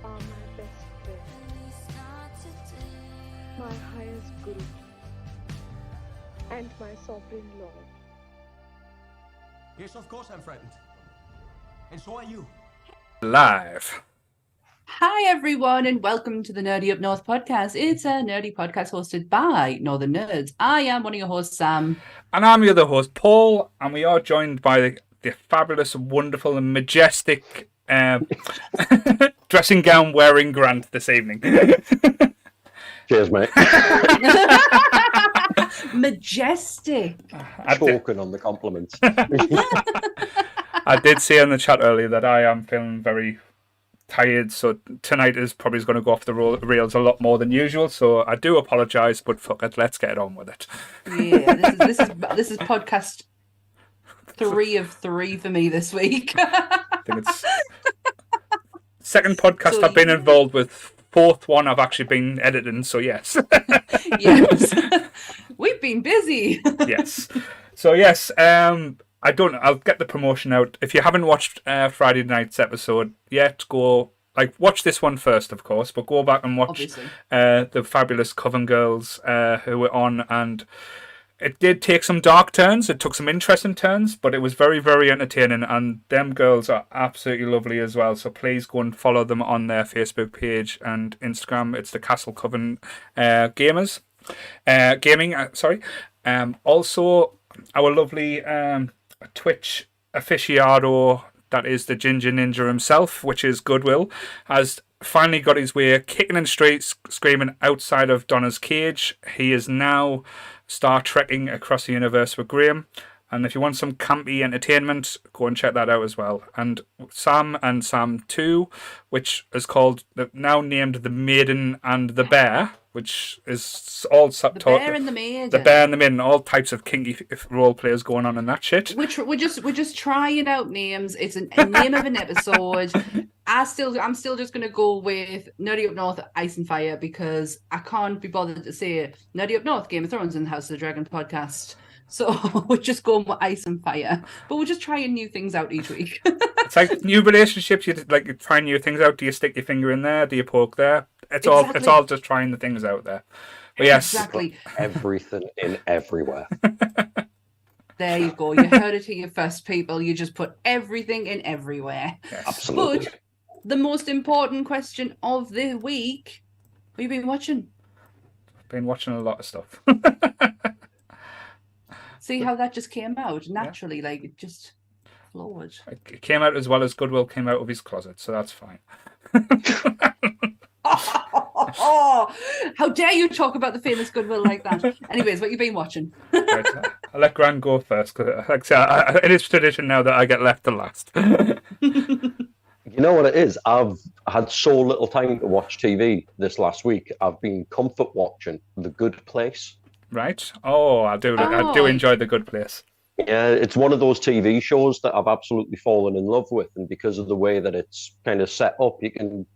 are my best friend, my highest guru, and my sovereign lord. Yes, of course I'm frightened. And so are you. Live. Hi, everyone, and welcome to the Nerdy Up North podcast. It's a nerdy podcast hosted by Northern Nerds. I am one of your hosts, Sam. And I'm the other host, Paul, and we are joined by the fabulous, wonderful, and majestic dressing gown wearing Grant this evening. Cheers, mate. Majestic. Choking on the compliments. I did say in the chat earlier that I am feeling very tired, so tonight is probably going to go off the rails a lot more than usual, so I do apologise, but fuck it, let's get on with it. Yeah, this is podcast 3 of 3 for me this week. I think it's second podcast I've been involved with, fourth one I've actually been editing, so yes. Yes. We've been busy. Yes. So yes, I'll get the promotion out. If you haven't watched Friday night's episode yet, watch this one first, of course, but go back and watch the fabulous Coven Girls who were on, and it did take some dark turns. It took some interesting turns, but it was very, very entertaining, and them girls are absolutely lovely as well. So please go and follow them on their Facebook page and Instagram. It's the Castle Coven Gaming. Also, our lovely Twitch aficionado, that is the Ginger Ninja himself, which is Goodwill, has finally got his way kicking and straight screaming outside of Donna's cage. He is now Star Trekking across the universe with Graham, and if you want some campy entertainment, go and check that out as well. And Sam and Sam 2, which is called, now named The Maiden and the Bear, which is all The Bear and the Maiden. The Bear and the Maiden, all types of kinky role players going on in that shit. We're just trying out names. It's a name of an episode. I'm still just gonna go with Nerdy Up North, Ice and Fire, because I can't be bothered to say Nerdy Up North, Game of Thrones, and House of the Dragon podcast. So we're just going with Ice and Fire, but we're just trying new things out each week. It's like new relationships. You try new things out. Do you stick your finger in there? Do you poke there? It's all just trying the things out there. But yes, exactly. Everything in everywhere. There you go. You heard it here first, people. You just put everything in everywhere. Yes. Absolutely. But the most important question of the week: what have you been watching? Been watching a lot of stuff. See how that just came out naturally, like it just flowed. It came out as well as Goodwill came out of his closet, so that's fine. Oh, how dare you talk about the famous Goodwill like that? Anyways, what you been watching? Right, I'll let Gran go first, because it is tradition now that I get left to last. You know what it is? I've had so little time to watch TV this last week. I've been comfort watching The Good Place. Right? Oh, I do enjoy The Good Place. Yeah, it's one of those TV shows that I've absolutely fallen in love with, and because of the way that it's kind of set up, you can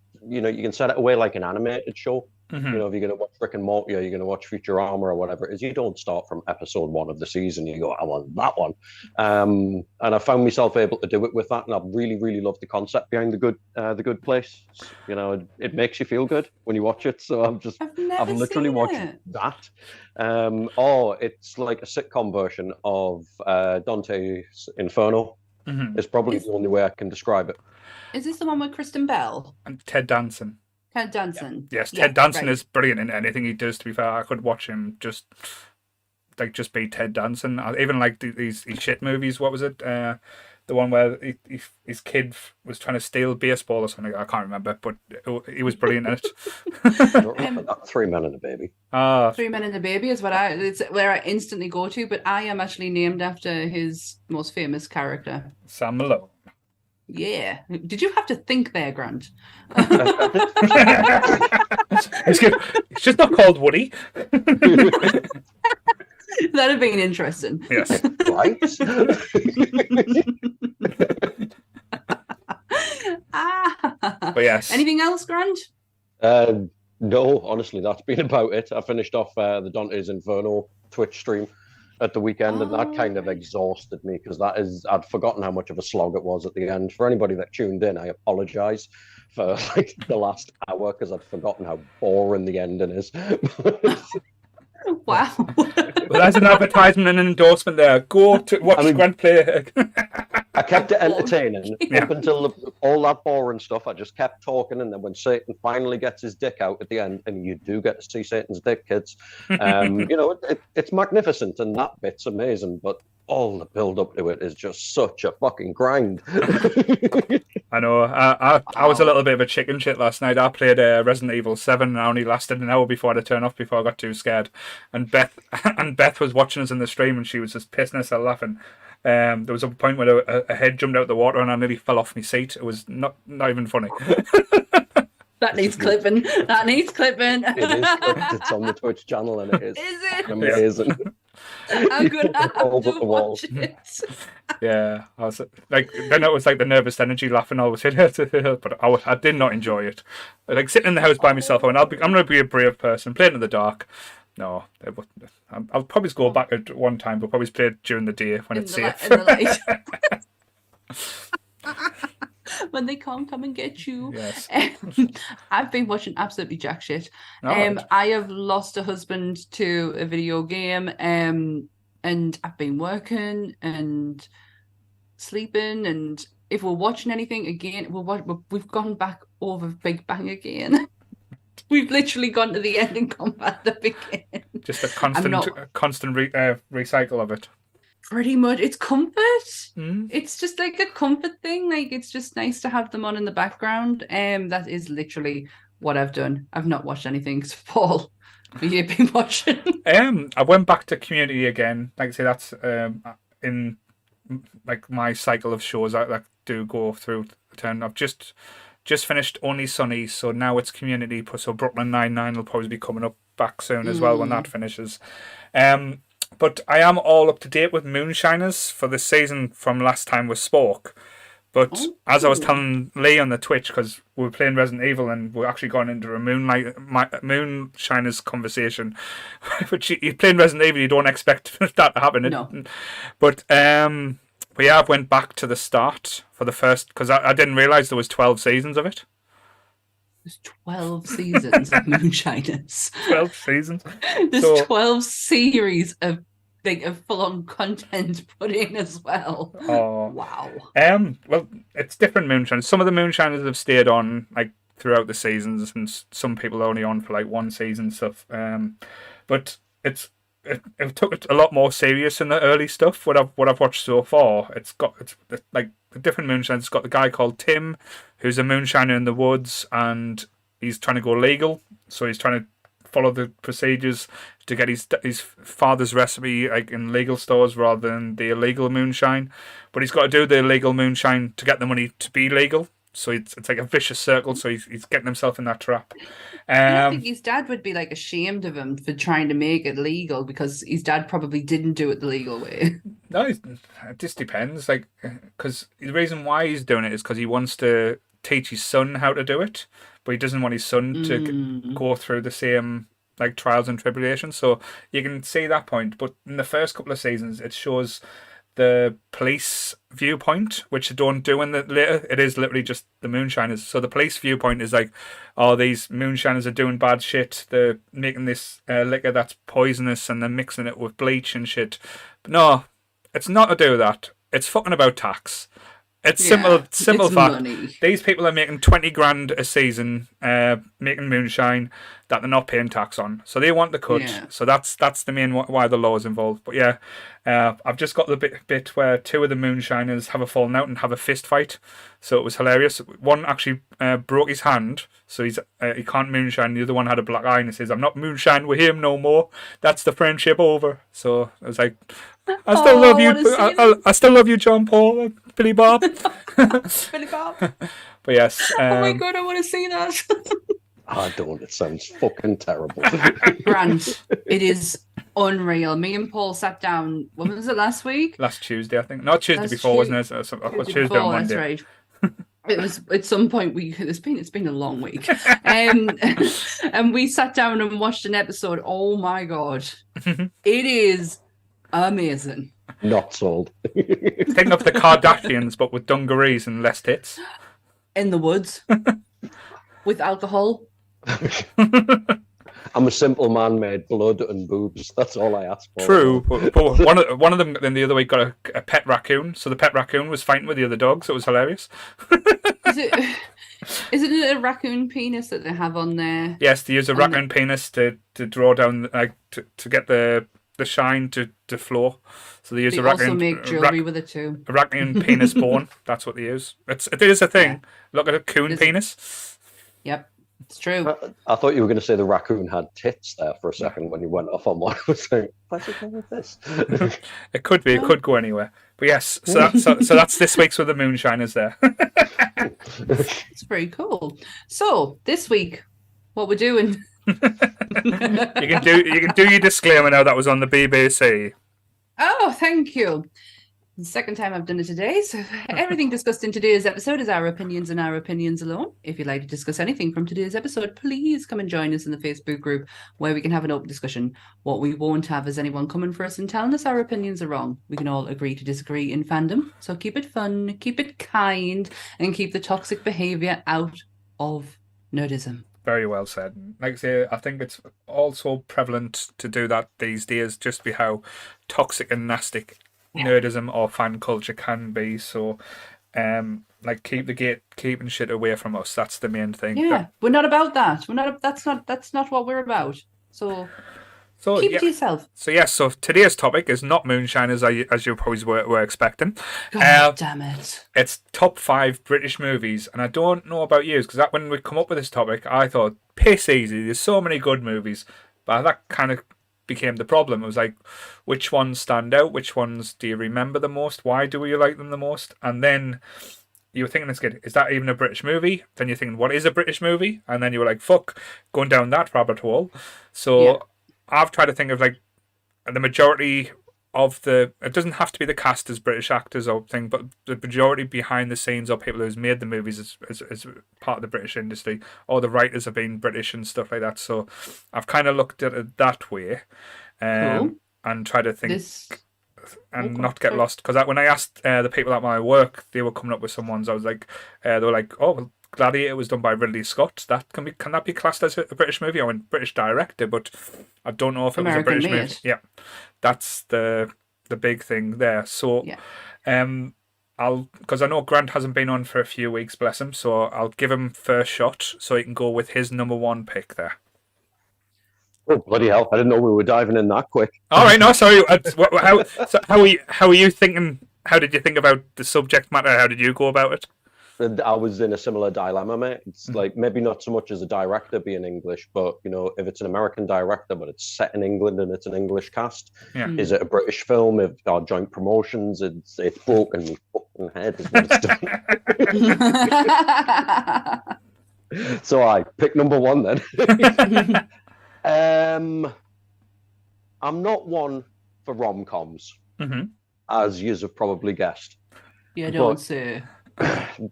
set it away like an animated show. Mm-hmm. You know, if you're going to watch Rick and Morty or you're going to watch Futurama or whatever it is, you don't start from episode 1 of the season. You go, I want that one. And I found myself able to do it with that, and I really, really love the concept behind The Good Place. You know, it makes you feel good when you watch it. So I've literally watched that. It's like a sitcom version of Dante's Inferno. Mm-hmm. It's probably the only way I can describe it. Is this the one with Kristen Bell? And Ted Danson. Ted Danson. Yes, Ted Danson is brilliant in anything he does, to be fair. I could watch him just be Ted Danson. I even like these shit movies. What was it? The one where his kid was trying to steal baseball or something. I can't remember, but he was brilliant in it. I don't remember that. 3 Men and a Baby. 3 Men and a Baby is it's where I instantly go to, but I am actually named after his most famous character. Sam Malone. Yeah. Did you have to think there, Grant? It's just not called Woody. That'd have been interesting. Yes. Right? But yes. Anything else, Grant? No, honestly, that's been about it. I finished off the Dante's Inferno Twitch stream. at the weekend, and that kind of right. exhausted me because I'd forgotten how much of a slog it was at the end. For anybody that tuned in, I apologize for like the last hour because I'd forgotten how boring the ending is. Wow. Well, there's an advertisement and an endorsement there. Go to watch Grant play. I kept it entertaining Yeah. up until all that boring stuff. I just kept talking, and then when Satan finally gets his dick out at the end, and you do get to see Satan's dick, kids, it's magnificent, and that bit's amazing. But all the build up to it is just such a fucking grind. I know. I was a little bit of a chicken shit last night. I played Resident Evil 7 and I only lasted an hour before I had to turn off before I got too scared. And Beth was watching us in the stream and she was just pissing herself laughing. There was a point where a head jumped out the water and I nearly fell off my seat. It was not even funny. That needs clipping. That needs clipping. It is. It's on the Twitch channel, and it is. Is it? Amazing. I'm gonna have All to but the wall. watch it. Yeah, I was like, then it was like the nervous energy laughing. I was but I did not enjoy it. Like sitting in the house by myself, I'm going to be a brave person, playing in the dark. No, I'll probably go back at one time, but probably play it during the day when it's safe. In the light. When they can't come and get you. Yes. I've been watching absolutely jack shit. Right. I have lost a husband to a video game, and I've been working and sleeping, and if we're watching anything again, we've gone back over Big Bang again. We've literally gone to the end and come back to the beginning. Just a constant recycle of it. Pretty much, it's comfort. It's just like a comfort thing. Like it's just nice to have them on in the background. That is literally what I've done. I've not watched anything. So Paul, have you been watching? I went back to Community again. Like I say, that's in like my cycle of shows that do go through the turn. I've just finished Only Sunny, so now it's Community. So Brooklyn Nine-Nine will probably be coming up back soon as well when that finishes. But I am all up to date with Moonshiners for this season from last time we spoke. But as I was telling Lee on the Twitch, because we were playing Resident Evil and we're actually going into a Moonshiners conversation. But you're playing Resident Evil, you don't expect that to happen. No. But we have went back to the start for the first, because I didn't realise there was 12 seasons of it. There's 12 seasons of Moonshiners. 12 seasons. There's 12 series of full-on content put in as well. Oh. Wow. Well, it's different Moonshiners. Some of the Moonshiners have stayed on like throughout the seasons, and some people are only on for like one season stuff. But it took it a lot more serious in the early stuff. What I've watched so far, it's like the different Moonshiners. It's got the guy called Tim, who's a moonshiner in the woods, and he's trying to go legal. So he's trying to follow the procedures to get his father's recipe like in legal stores rather than the illegal moonshine. But he's got to do the illegal moonshine to get the money to be legal. So it's like a vicious circle. So he's getting himself in that trap. I think his dad would be like ashamed of him for trying to make it legal because his dad probably didn't do it the legal way. No, it just depends. Like, because the reason why he's doing it is because he wants to teach his son how to do it, but he doesn't want his son to go through the same like trials and tribulations. So you can see that point. But in the first couple of seasons, it shows the police viewpoint, which they don't do in the later. It is literally just the moonshiners. So the police viewpoint is like, oh, these moonshiners are doing bad shit. They're making this liquor that's poisonous and they're mixing it with bleach and shit. But no, it's not to do with that. It's fucking about tax. It's simple it's fact. money. These people are making 20 grand a season making moonshine that they're not paying tax on. So they want the cut. Yeah. So that's the main why the law is involved. But yeah, I've just got the bit where two of the moonshiners have a falling out and have a fist fight. So it was hilarious. One actually broke his hand, so he can't moonshine. The other one had a black eye and he says, "I'm not moonshine with him no more. That's the friendship over." So I was like, I still love you. I still love you, John Paul, Billy Bob. Billy Bob. But yes. Oh my god, I want to see that. I don't. It sounds fucking terrible. Grant, it is unreal. Me and Paul sat down. When was it, last week? Last Tuesday, I think. Not Tuesday before, wasn't it? It was Tuesday before, on Monday. that's right. It was at some point it's been a long week. And we sat down and watched an episode. Oh my god. It is Amazing. Not sold. Think of the Kardashians, but with dungarees and less tits. In the woods. With alcohol. I'm a simple man made blood and boobs. That's all I ask for. True, but one of them then the other week got a pet raccoon, so the pet raccoon was fighting with the other dogs. It was hilarious. Is it a raccoon penis that they have on there? Yes, they use a raccoon penis to draw down, like to get the shine to flow. So they use They a raccoon. also make jewelry with it too. A raccoon penis bone. That's what they use. It is a thing. Yeah. Look at a coon penis. Yep, it's true. I thought you were going to say the raccoon had tits there for a second when you went off on one. I was like, what's it with this? It could be. It could go anywhere. But yes, so that's this week's with the Moonshiners there. It's pretty cool. So this week, what we're doing? You can do your disclaimer now. That was on the BBC. Oh, thank you. The second time I've done it today. So everything discussed in today's episode is our opinions and our opinions alone. If you'd like to discuss anything from today's episode, please come and join us in the Facebook group where we can have an open discussion. What we won't have is anyone coming for us and telling us our opinions are wrong. We can all agree to disagree in fandom. So keep it fun, keep it kind, and keep the toxic behaviour out of nerdism. Very well said. Like I say, I think it's also prevalent to do that these days, just be how toxic and nasty nerdism or fan culture can be. So, like keep the gatekeeping shit away from us. That's the main thing. Yeah, we're not about that. We're not. That's not what we're about. So keep it to yourself. So yes, so today's topic is not Moonshiners, as you probably were expecting. God damn it! It's top 5 British movies, and I don't know about you, because when we come up with this topic, I thought piss easy. There's so many good movies, but that kind of became the problem. It was like, which ones stand out? Which ones do you remember the most? Why do you like them the most? And then you were thinking, is that even a British movie? Then you're thinking, what is a British movie? And then you were like, fuck, going down that rabbit hole. So. Yeah. I've tried to think of like the majority of it doesn't have to be the cast as British actors or thing, but the majority behind the scenes or people who's made the movies as part of the British industry, or the writers have been British and stuff like that. So I've kind of looked at it that way, Cool. and try to think not get lost. Because when I asked the people at my work, they were coming up with some ones. I was like, they were like, oh, well, Gladiator was done by Ridley Scott. Can that be classed as a British movie? I went British director, but I don't know if it was a British movie. Yeah, that's the big thing there. So, because I know Grant hasn't been on for a few weeks, bless him. So I'll give him first shot, so he can go with his number 1 pick there. Oh bloody hell! I didn't know we were diving in that quick. All right, no, sorry. How are you thinking? How did you think about the subject matter? How did you go about it? I was in a similar dilemma, mate. It's like maybe not so much as a director being English, but if it's an American director, but it's set in England and it's an English cast, is it a British film? If our joint promotions, it's broken my fucking head. Is what it's done. So I pick number 1 then. I'm not one for rom-coms, as you have probably guessed. Yeah, don't say.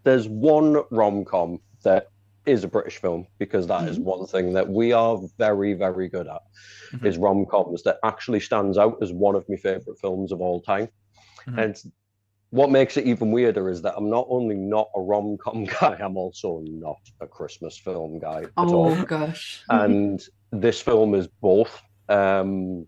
There's one rom-com that is a British film, because that is one thing that we are very, very good at, is rom-coms, that actually stands out as one of my favourite films of all time. And what makes it even weirder is that I'm not only not a rom-com guy, I'm also not a Christmas film guy at all. Oh, gosh. And this film is both, done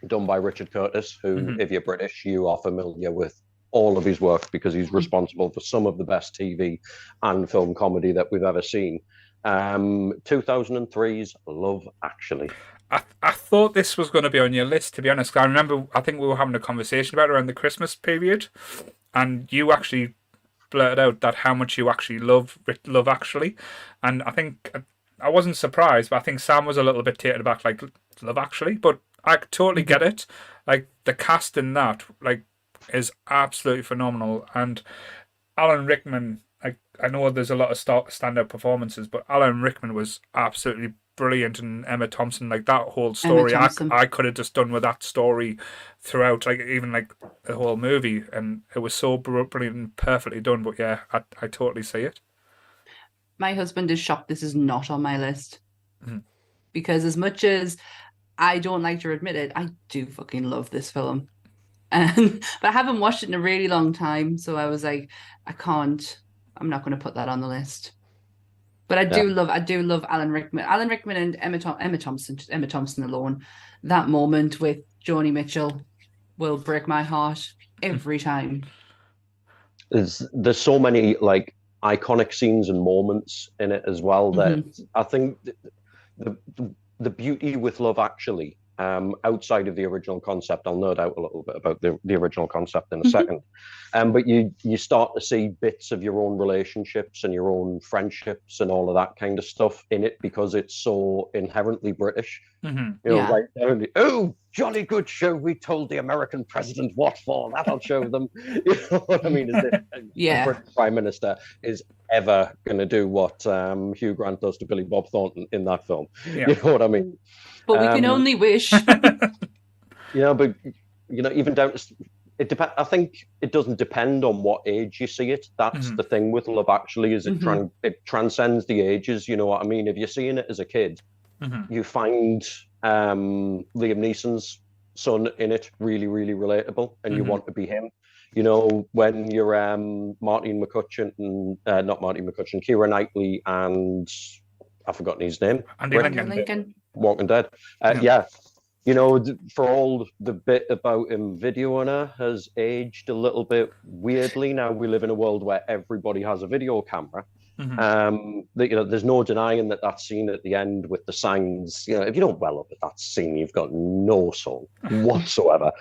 by Richard Curtis, who, if you're British, you are familiar with all of his work, because he's responsible for some of the best TV and film comedy that we've ever seen. 2003's Love Actually. I thought this was going to be on your list, to be honest. I think we were having a conversation about it around the Christmas period, and you actually blurted out that how much you actually love Actually. And I think I wasn't surprised, but I think Sam was a little bit taken aback, like, Love Actually, but I totally get it. Like, the cast in that, like, is absolutely phenomenal. And Alan Rickman, I know there's a lot of standout performances, but Alan Rickman was absolutely brilliant, and Emma Thompson, like that whole story, I could have just done with that story throughout, like even like the whole movie, and it was so brilliant and perfectly done. But yeah, I totally see it. My husband is shocked this is not on my list, because as much as I don't like to admit it, I do fucking love this film. But I haven't watched it in a really long time, so I was like, I'm not going to put that on the list. But I do love Alan Rickman and Emma Thompson alone. That moment with Joni Mitchell will break my heart every time. There's so many like iconic scenes and moments in it as well that I think the beauty with Love Actually, outside of the original concept, I'll nerd out a little bit about the original concept in a second. But you start to see bits of your own relationships and your own friendships and all of that kind of stuff in it because it's so inherently British. You know, Yeah. right down to, oh, jolly good show. We told the American president what for. That'll show them. You know what I mean? As if Yeah. the British Prime Minister is ever going to do what Hugh Grant does to Billy Bob Thornton in that film. Yeah. You know what I mean? But we can only wish. Yeah, but you know, even down to it depends. I think it doesn't depend on what age you see it. That's the thing with Love Actually, is it transcends the ages. You know what I mean? If you're seeing it as a kid, you find Liam Neeson's son in it really, really relatable, and you want to be him. You know, when you're Martin McCutcheon and not Martin McCutcheon, Keira Knightley and I've forgotten his name. Andy Rick. Lincoln. Walking Dead. Yeah. You know, for all the bit about him videoing her has aged a little bit weirdly. Now we live in a world where everybody has a video camera. That, you know, there's no denying that scene at the end with the signs. You know, if you don't well up at that scene, you've got no soul whatsoever.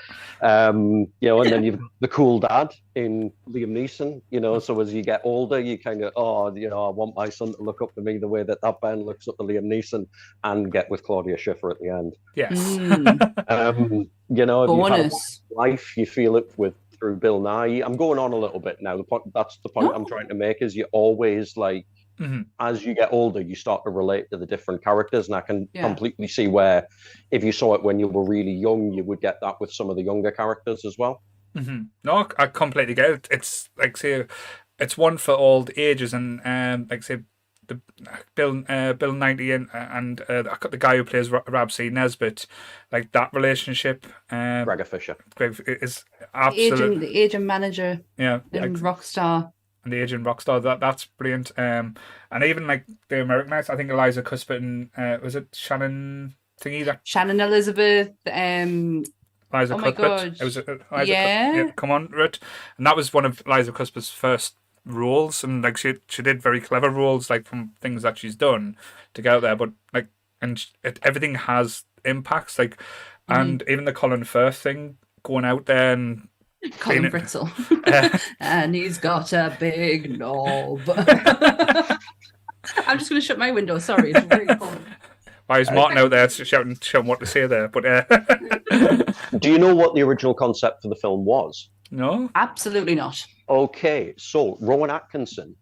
You know, and then you've got the cool dad in Liam Neeson. You know, so as you get older, you kind of, oh, you know, I want my son to look up to me the way that Ben looks up to Liam Neeson, and get with Claudia Schiffer at the end. Yes. You know, if you've had a Bonus. life, you feel it through Bill Nye. I'm going on a little bit now. That's the point I'm trying to make, is you always like, as you get older, you start to relate to the different characters, and I can completely see where if you saw it when you were really young, you would get that with some of the younger characters as well. No, I completely get it. It's like, say, it's one for all ages, and like, say, the Bill Nighy and I got the guy who plays Ramsay Nesbitt, like that relationship. Gregor Fisher. Greg is absolutely The agent manager yeah, and Rockstar. and the agent Rockstar. That's brilliant. And even like the Americanites, I think Eliza Cuthbert and was it Shannon thingy that Shannon Elizabeth. Eliza Oh my Cuthbert. God. It was Eliza Yeah. come on, Rich. And that was one of Eliza Cuthbert's first roles, and like she did very clever roles, like from things that she's done to get out there. But like, and everything has impacts, like, and even the Colin Firth thing, going out there and Colin Brittle. And he's got a big knob. I'm just going to shut my window. Sorry, it's really cold. why is Martin out there shouting what to say there? But Do you know what the original concept for the film was? no, Absolutely not. Okay, so Rowan Atkinson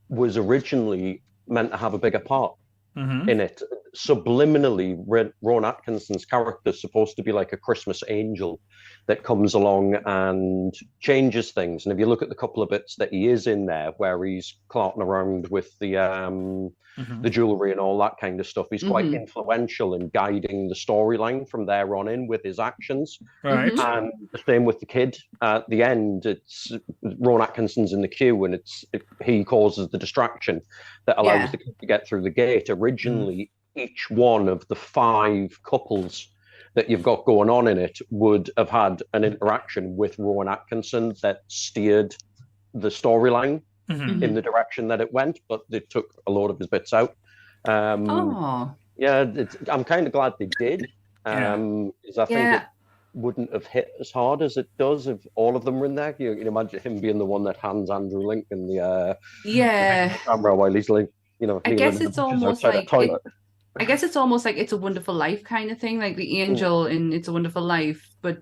was originally meant to have a bigger part in it. Subliminally, Rowan Atkinson's character is supposed to be like a Christmas angel that comes along and changes things. And if you look at the couple of bits that he is in there, where he's clarting around with the jewelry and all that kind of stuff, he's quite influential in guiding the storyline from there on in with his actions. right? And the same with the kid. At the end, it's Rowan Atkinson's in the queue, and he causes the distraction that allows the kid to get through the gate. Originally, each one of the 5 couples that you've got going on in it would have had an interaction with Rowan Atkinson that steered the storyline in the direction that it went, but they took a load of his bits out. Yeah, I'm kind of glad they did, because I think it wouldn't have hit as hard as it does if all of them were in there. You can imagine him being the one that hands Andrew Lincoln the camera while he's like, you know. I guess it's almost like I guess it's almost like It's a Wonderful Life kind of thing, like the angel in It's a Wonderful Life. But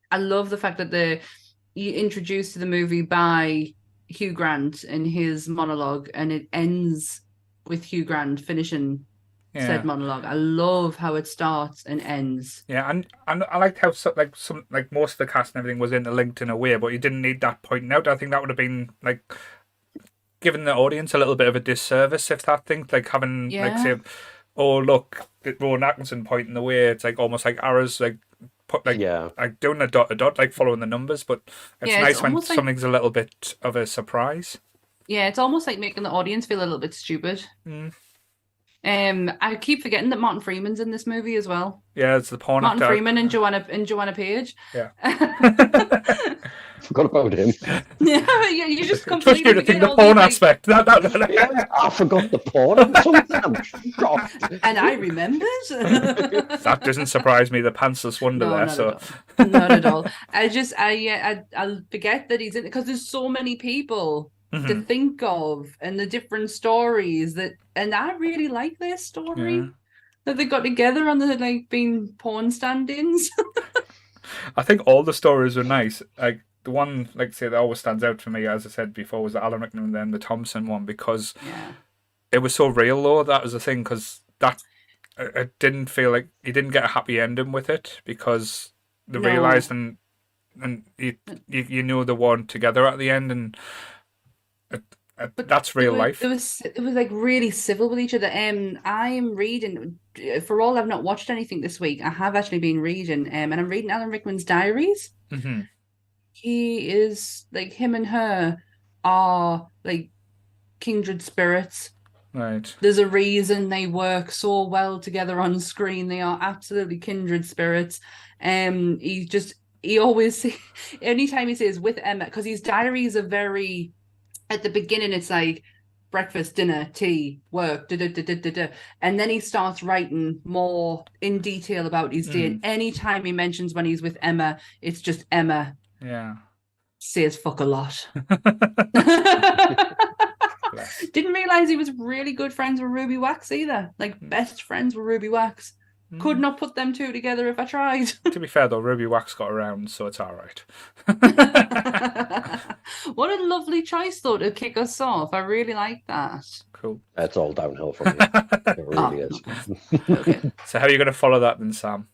I love the fact that you introduced to the movie by Hugh Grant in his monologue, and it ends with Hugh Grant finishing said monologue. I love how it starts and ends. Yeah, and I liked how like most of the cast and everything was interlinked in a way, but you didn't need that pointing out. I think that would have been like giving the audience a little bit of a disservice if that thing, like having like say, oh look, Rowan Atkinson pointing the way. It's like almost like arrows like put like Yeah. like doing a dot to dot, like following the numbers. But it's Yeah, it's nice when almost like- something's a little bit of a surprise. Yeah, it's almost like making the audience feel a little bit stupid. Mm. I keep forgetting that Martin Freeman's in this movie as well. Yeah, it's the porn Martin actor. Freeman and Joanna Page. Yeah. Forgot about him. Yeah, you just Just completely you to forget think the all porn these, like, aspect. That. Yeah, I forgot the porn. I'm shocked. and I remembered. That doesn't surprise me. The pantsless wonder there. not So at all. Not at all. I'll forget that he's in it because there's so many people to Mhm. think of and the different stories and I really like their story Yeah. that they got together on the like being porn stand-ins. I think all the stories were nice. Like the one, like say, that always stands out for me, as I said before, was the Alan Rickman and then the Thompson one, because Yeah. it was so real. Though that was the thing, because that it didn't feel like you didn't get a happy ending with it, because they No. realized and you knew they weren't together at the end, and that's real life. It was like really civil with each other. I'm reading, for all I've not watched anything this week, I have actually been reading, and I'm reading Alan Rickman's diaries. Hmm. He is like, him and her are like kindred spirits. Right. There's a reason they work so well together on screen. They are absolutely kindred spirits. He always, anytime he says with Emma, because his diaries are very, at the beginning it's like breakfast, dinner, tea, work, and then he starts writing more in detail about his day. And anytime he mentions when he's with Emma, it's just Emma Yeah. says fuck a lot. Didn't realize he was really good friends with Ruby Wax either. Like best friends with Ruby Wax. Could not put them two together if I tried. To be fair though, Ruby Wax got around, so it's all right. What a lovely choice though to kick us off. I really like that. Cool. It's all downhill from here. It really is. Okay. So how are you going to follow that then, Sam?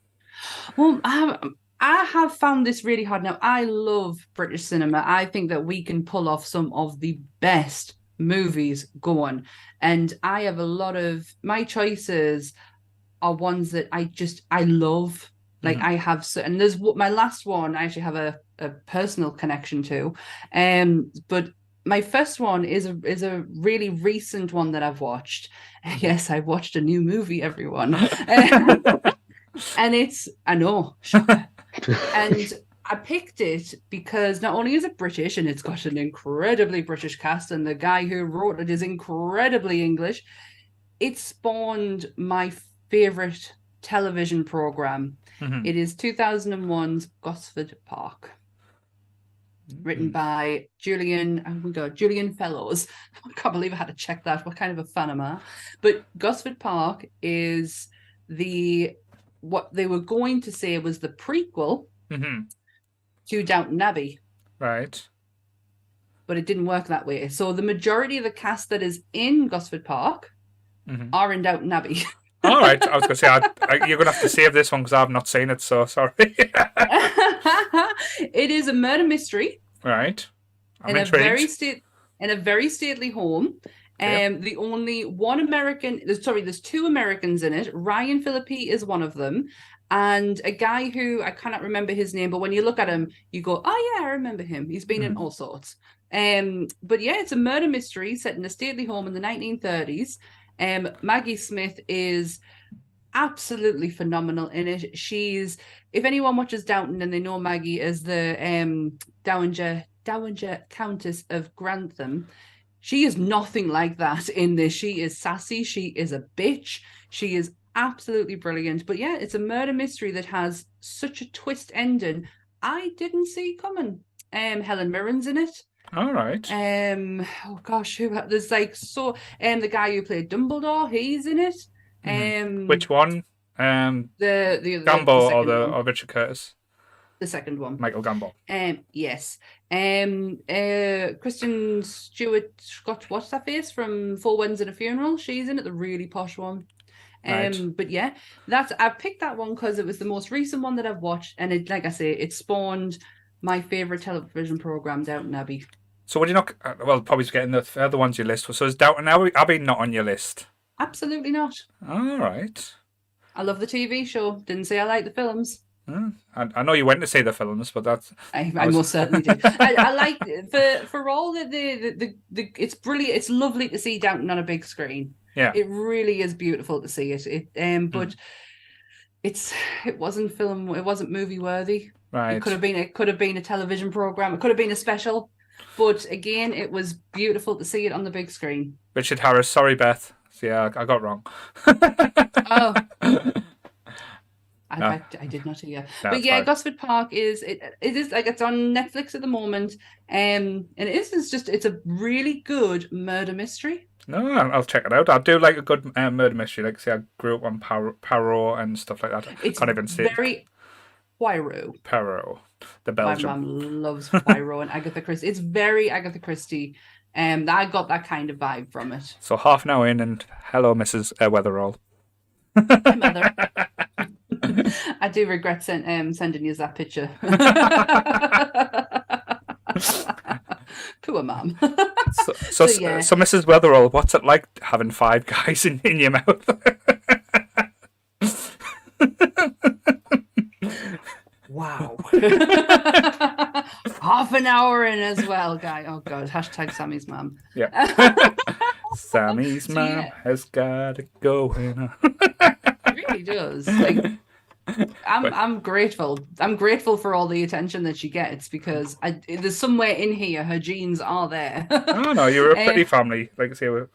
Well, I have found this really hard now. I love British cinema. I think that we can pull off some of the best movies going. And I have a lot of my choices are ones that I love. Like I have, and there's my last one I actually have a personal connection to. But my first one is a really recent one that I've watched. Yes, I've watched a new movie, everyone. And it's, I know, shocker. And I picked it because not only is it British and it's got an incredibly British cast, and the guy who wrote it is incredibly English, it spawned my favorite television program. It is 2001's Gosford Park, written by Julian Fellows. I can't believe I had to check that. What kind of a fan am I? But Gosford Park is what they were going to say was the prequel to Downton Abbey. Right. But it didn't work that way. So the majority of the cast that is in Gosford Park are in Downton Abbey. All right. I was going to say, you're going to have to save this one because I've not seen it, so sorry. It is a murder mystery. Right. I'm in intrigued. a very stately home. The only one American, there's two Americans in it. Ryan Phillippe is one of them, and a guy who I cannot remember his name, but when you look at him, you go, oh yeah, I remember him. He's been in all sorts. But yeah, it's a murder mystery set in a stately home in the 1930s. Maggie Smith is absolutely phenomenal in it. She's, if anyone watches Downton and they know Maggie as the Dowager Countess of Grantham, she is nothing like that in this. She is sassy. She is a bitch. She is absolutely brilliant. But yeah, it's a murder mystery that has such a twist ending I didn't see coming. Helen Mirren's in it. All right. Oh gosh, there's like the guy who played Dumbledore, he's in it. Which one? The Gambol second or one. Richard Curtis? The second one. Michael Gambol. Yes. Kristen Stewart Scott, what's that face from Four Weddings and a Funeral? She's in it, the really posh one. Right. But yeah, I picked that one because it was the most recent one that I've watched, and it, like I say, it spawned my favorite television program, Downton Abbey. So would you not? Well, probably getting the other ones you list. So is Downton Abbey not on your list? Absolutely not. All right. I love the TV show. Didn't say I like the films. I know you went to see the films, but that's I most certainly did. I like for all the it's brilliant. It's lovely to see Downton on a big screen. Yeah. It really is beautiful to see it. But it wasn't movie worthy. right. It could have been a television program. It could have been a special. But again, it was beautiful to see it on the big screen. Richard Harris. Sorry, Beth. Yeah, I got wrong. Oh. I did not hear. But yeah, fine. Gosford Park is like it's on Netflix at the moment. And it's a really good murder mystery. No, I'll check it out. I do like a good murder mystery. Like, say, I grew up on Poirot and stuff like that. It's Can't even see very Poirot. Poirot, the My Belgian. mum loves Poirot and Agatha Christie. It's very Agatha Christie. I got that kind of vibe from it. So half an hour in, and hello, Mrs. Weatherall. Hi, mother. I do regret sending you that picture. Poor mum. So, yeah. so Mrs. Weatherall, what's it like having 5 guys in your mouth? Wow. Half an hour in as well, guy. Oh God. Hashtag Sammy's mum. Yeah. Sammy's So, mom yeah. has got it going on. It really does. Like, I'm grateful. I'm grateful for all the attention that she gets because there's somewhere in here her genes are there. Oh no, you're a pretty family. Like I say, we'll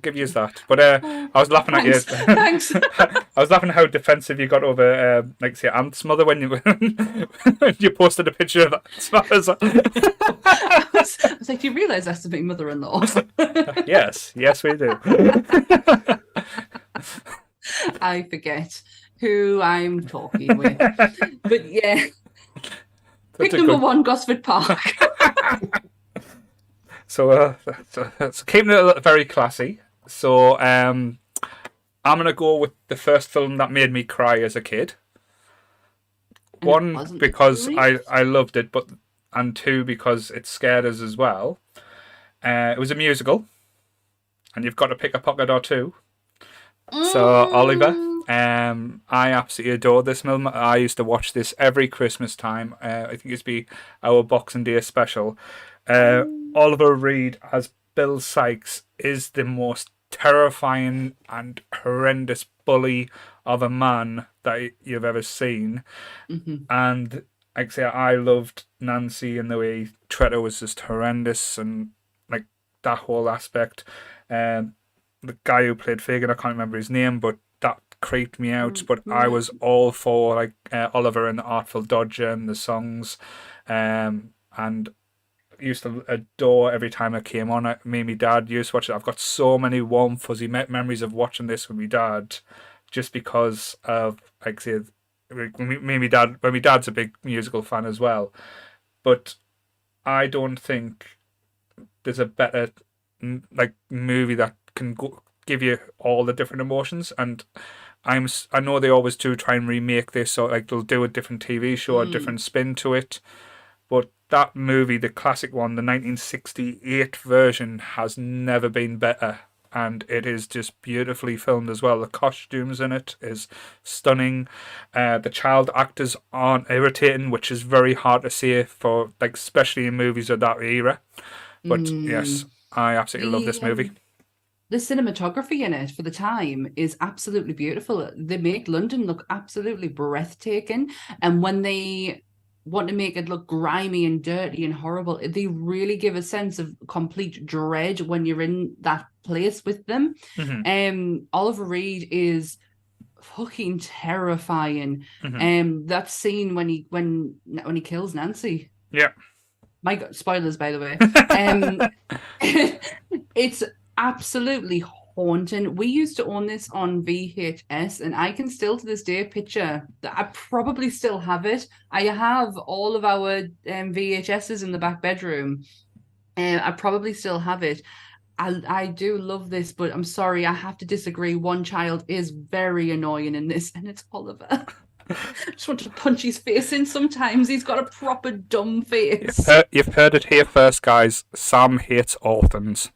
give you that. But I was laughing at you. Thanks. I was laughing at how defensive you got over, like say, Aunt's mother when you posted a picture of that. I was like, do you realise that's my mother-in-law? Yes, we do. I forget who I'm talking with. But yeah, pick number 1, Gosford Park. So keeping it very classy. So I'm gonna go with the first film that made me cry as a kid. And it One, wasn't because great. I loved it, and 2, because it scared us as well. It was a musical, and you've got to pick a pocket or two. So Oliver, I absolutely adore this film. I used to watch this every Christmas time. I think it used to be our Boxing Day special. Oliver Reed as Bill Sykes is the most terrifying and horrendous bully of a man that you've ever seen. Mhm. And like I say, I loved Nancy and the way Treader was just horrendous, and like that whole aspect. The guy who played Fagin, I can't remember his name, but that creeped me out. But I was all for like Oliver and the Artful Dodger and the songs, and used to adore every time it came on. Me and my dad used to watch it. I've got so many warm, fuzzy memories of watching this with my dad, just because of, like, say, me and my dad. Well, my dad's a big musical fan as well, but I don't think there's a better like movie that can give you all the different emotions. And I know they always do try and remake this, so like they'll do a different TV show, a different spin to it. But that movie, the classic one, the 1968 version, has never been better. And it is just beautifully filmed as well. The costumes in it is stunning. The child actors aren't irritating, which is very hard to say for, like, especially in movies of that era. But yes, I absolutely love this movie. The cinematography in it for the time is absolutely beautiful. They make London look absolutely breathtaking. And when they want to make it look grimy and dirty and horrible, they really give a sense of complete dread when you're in that place with them. Oliver Reed is fucking terrifying. That scene when he kills Nancy. Yeah. My God, spoilers, by the way. It's absolutely haunting. We used to own this on VHS, and I can still to this day picture that. I probably still have it. I have all of our VHSs in the back bedroom, and I probably still have it. I do love this, but I'm sorry, I have to disagree. One child is very annoying in this, and it's Oliver. I just want to punch his face in sometimes. He's got a proper dumb face. You've heard it here first, guys. Sam hates orphans.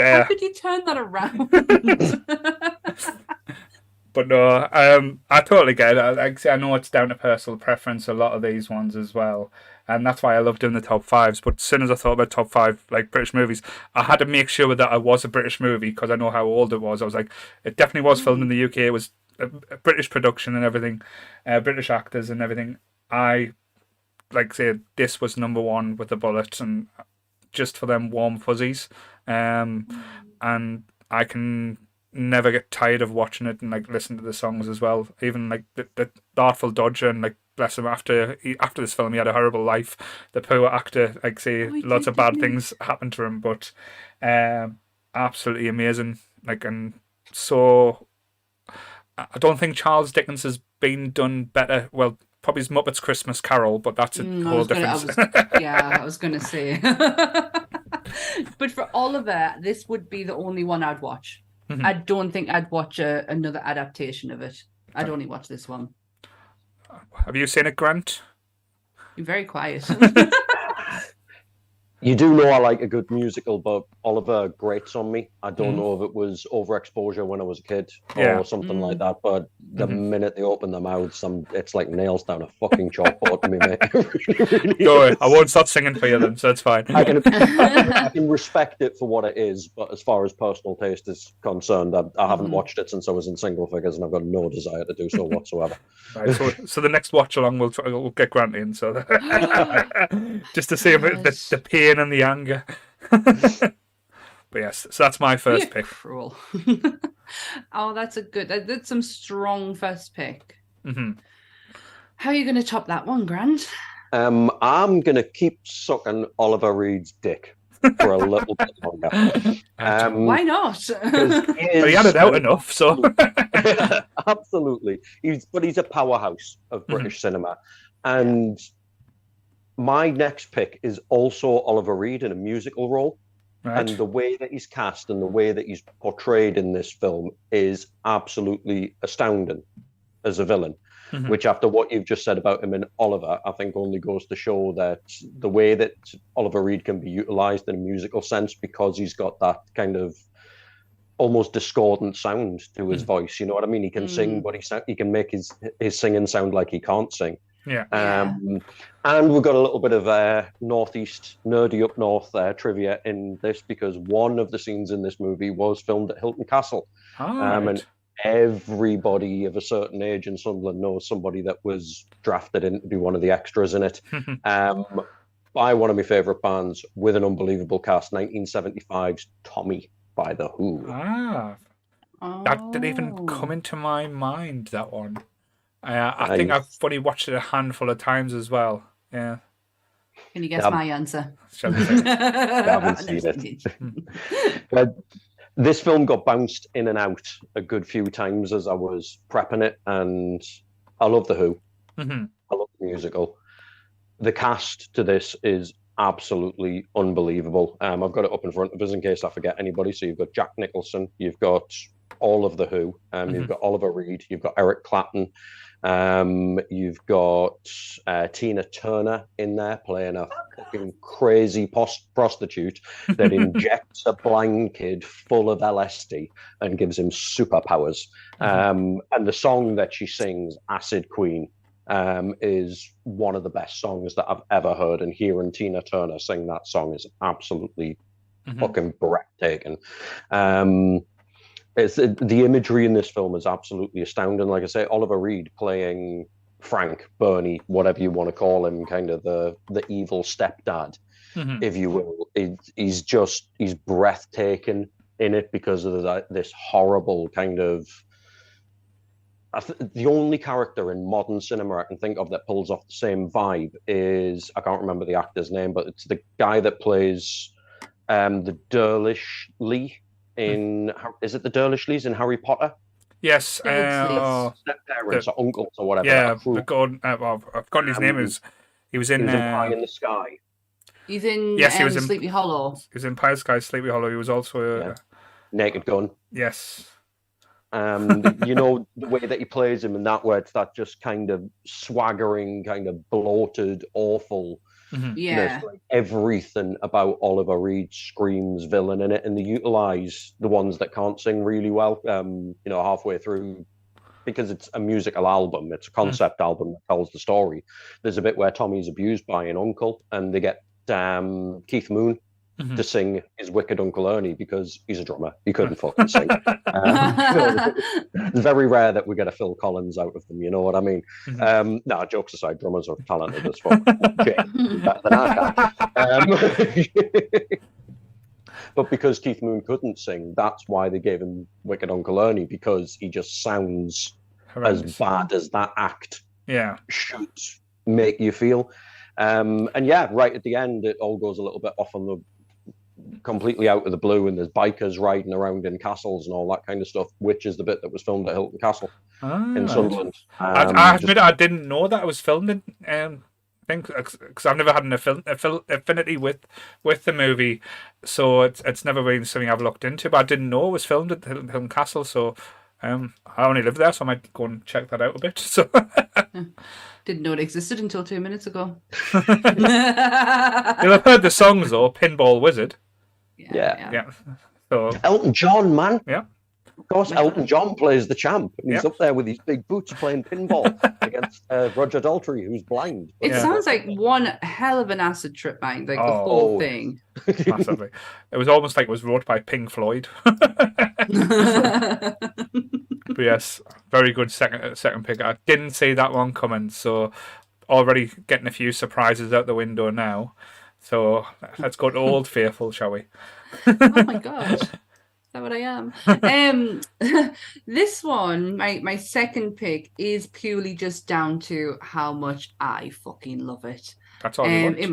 there. How could you turn that around? But no, I totally get it. Like I say, I know it's down to personal preference, a lot of these ones as well. And that's why I love doing the top fives. But as soon as I thought about top five, like British movies, I had to make sure that I was a British movie because I know how old it was. I was like, it definitely was filmed in the UK. It was a British production and everything, British actors and everything. I, like say, this was number one with a bullet and just for them warm fuzzies. And I can never get tired of watching it and like listen to the songs as well. Even like the Artful Dodger and like bless him after this film he had a horrible life. The poor actor, like say, lots of bad things happened to him, but absolutely amazing. Like and so, I don't think Charles Dickens has been done better. Well, probably his Muppets Christmas Carol, but that's a whole different. I was gonna say. But for Oliver, this would be the only one I'd watch. Mhm. I don't think I'd watch another adaptation of it. I'd only watch this one. Have you seen it, Grant? You're very quiet. You do know I like a good musical, but Oliver grates on me. I don't Mhm. know if it was overexposure when I was a kid Yeah. or something like that, but the Mhm. minute they open their mouths, it's like nails down a fucking chalkboard to me, mate. It really Don't worry, is. I won't start singing for you then, so it's fine. I can respect it for what it is, but as far as personal taste is concerned, I haven't Mhm. watched it since I was in single figures, and I've got no desire to do so whatsoever. Right, so the next watch along we'll get Grant in, so just to see him, the pain and the anger. But yes, so that's my first You're pick. cruel. Oh, that's some strong first pick. Hmm. How are you going to top that one, Grant? I'm gonna keep sucking Oliver Reed's dick for a little bit longer. Why not? But he had it out enough, so Absolutely. He's a powerhouse of British cinema. And my next pick is also Oliver Reed in a musical role. right. And the way that he's cast and the way that he's portrayed in this film is absolutely astounding as a villain. Mhm. Which, after what you've just said about him in Oliver, I think only goes to show that the way that Oliver Reed can be utilized in a musical sense, because he's got that kind of almost discordant sound to his voice. You know what I mean? He can sing, but he can make his singing sound like he can't sing. Yeah. And we've got a little bit of Northeast, nerdy up north trivia in this, because one of the scenes in this movie was filmed at Hilton Castle. Right. And everybody of a certain age in Sunderland knows somebody that was drafted in to be one of the extras in it. By one of my favourite bands with an unbelievable cast, 1975's Tommy by The Who. That didn't even come into my mind, that one. I think I've only watched it a handful of times as well. Yeah. Can you guess my answer? Shall we say? haven't seen it. But this film got bounced in and out a good few times as I was prepping it, and I love The Who. Mhm. I love the musical. The cast to this is absolutely unbelievable. I've got it up in front of us in case I forget anybody. So you've got Jack Nicholson, you've got all of The Who, you've got Oliver Reed, you've got Eric Clapton, you've got Tina Turner in there playing a fucking crazy prostitute that injects a blind kid full of LSD and gives him superpowers. And the song that she sings, Acid Queen, is one of the best songs that I've ever heard. And hearing Tina Turner sing that song is absolutely fucking breathtaking. The imagery in this film is absolutely astounding. Like I say, Oliver Reed playing Frank, Bernie, whatever you want to call him, kind of the evil stepdad, if you will. He's breathtaking in it because of this horrible kind of. The only character in modern cinema I can think of that pulls off the same vibe is, I can't remember the actor's name, but it's the guy that plays the Dursley in, is it the Dursleys in Harry Potter? Yes. Step-parents or uncles or whatever. Yeah, I've forgotten his name. He was in Pie in the Sky. He's in he was in Sleepy Hollow. He was in Pie in the Sky, Sleepy Hollow. He was also Naked Gun. Yes. You know, the way that he plays him and that, where it's that just kind of swaggering, kind of bloated, awful. Yeah. Like everything about Oliver Reed screams villain in it, and they utilize the ones that can't sing really well. Halfway through, because it's a musical album, it's a concept album that tells the story. There's a bit where Tommy's abused by an uncle, and they get Keith Moon to sing his wicked Uncle Ernie because he's a drummer. He couldn't fucking sing. It's very rare that we get a Phil Collins out of them, you know what I mean? No, jokes aside, drummers are talented as fuck. Okay, better than I can. But because Keith Moon couldn't sing, that's why they gave him Wicked Uncle Ernie, because he just sounds as bad as that act should make you feel. And yeah, right at the end, it all goes a little bit off on the completely out of the blue, and there's bikers riding around in castles and all that kind of stuff, which is the bit that was filmed at Hilton Castle in Sunderland. I admit I didn't know that it was filmed in. I think because I've never had an affinity with the movie, so it's never been something I've looked into. But I didn't know it was filmed at Hilton Castle, so I only live there, so I might go and check that out a bit. So didn't know it existed until 2 minutes ago. You'll have heard the songs though, Pinball Wizard. Yeah. So Elton John, man. Yeah. Of course, Elton John plays the champ, and he's up there with his big boots playing pinball against Roger Daltrey, who's blind. It sounds like one hell of an acid trip, man. Like the whole thing. Massively. It was almost like it was wrote by Pink Floyd. But yes, very good second pick. I didn't see that one coming, so already getting a few surprises out the window now. So let's go to Old Faithful, shall we? Oh my gosh. Is that what I am? This one, my second pick, is purely just down to how much I fucking love it. That's all you want. It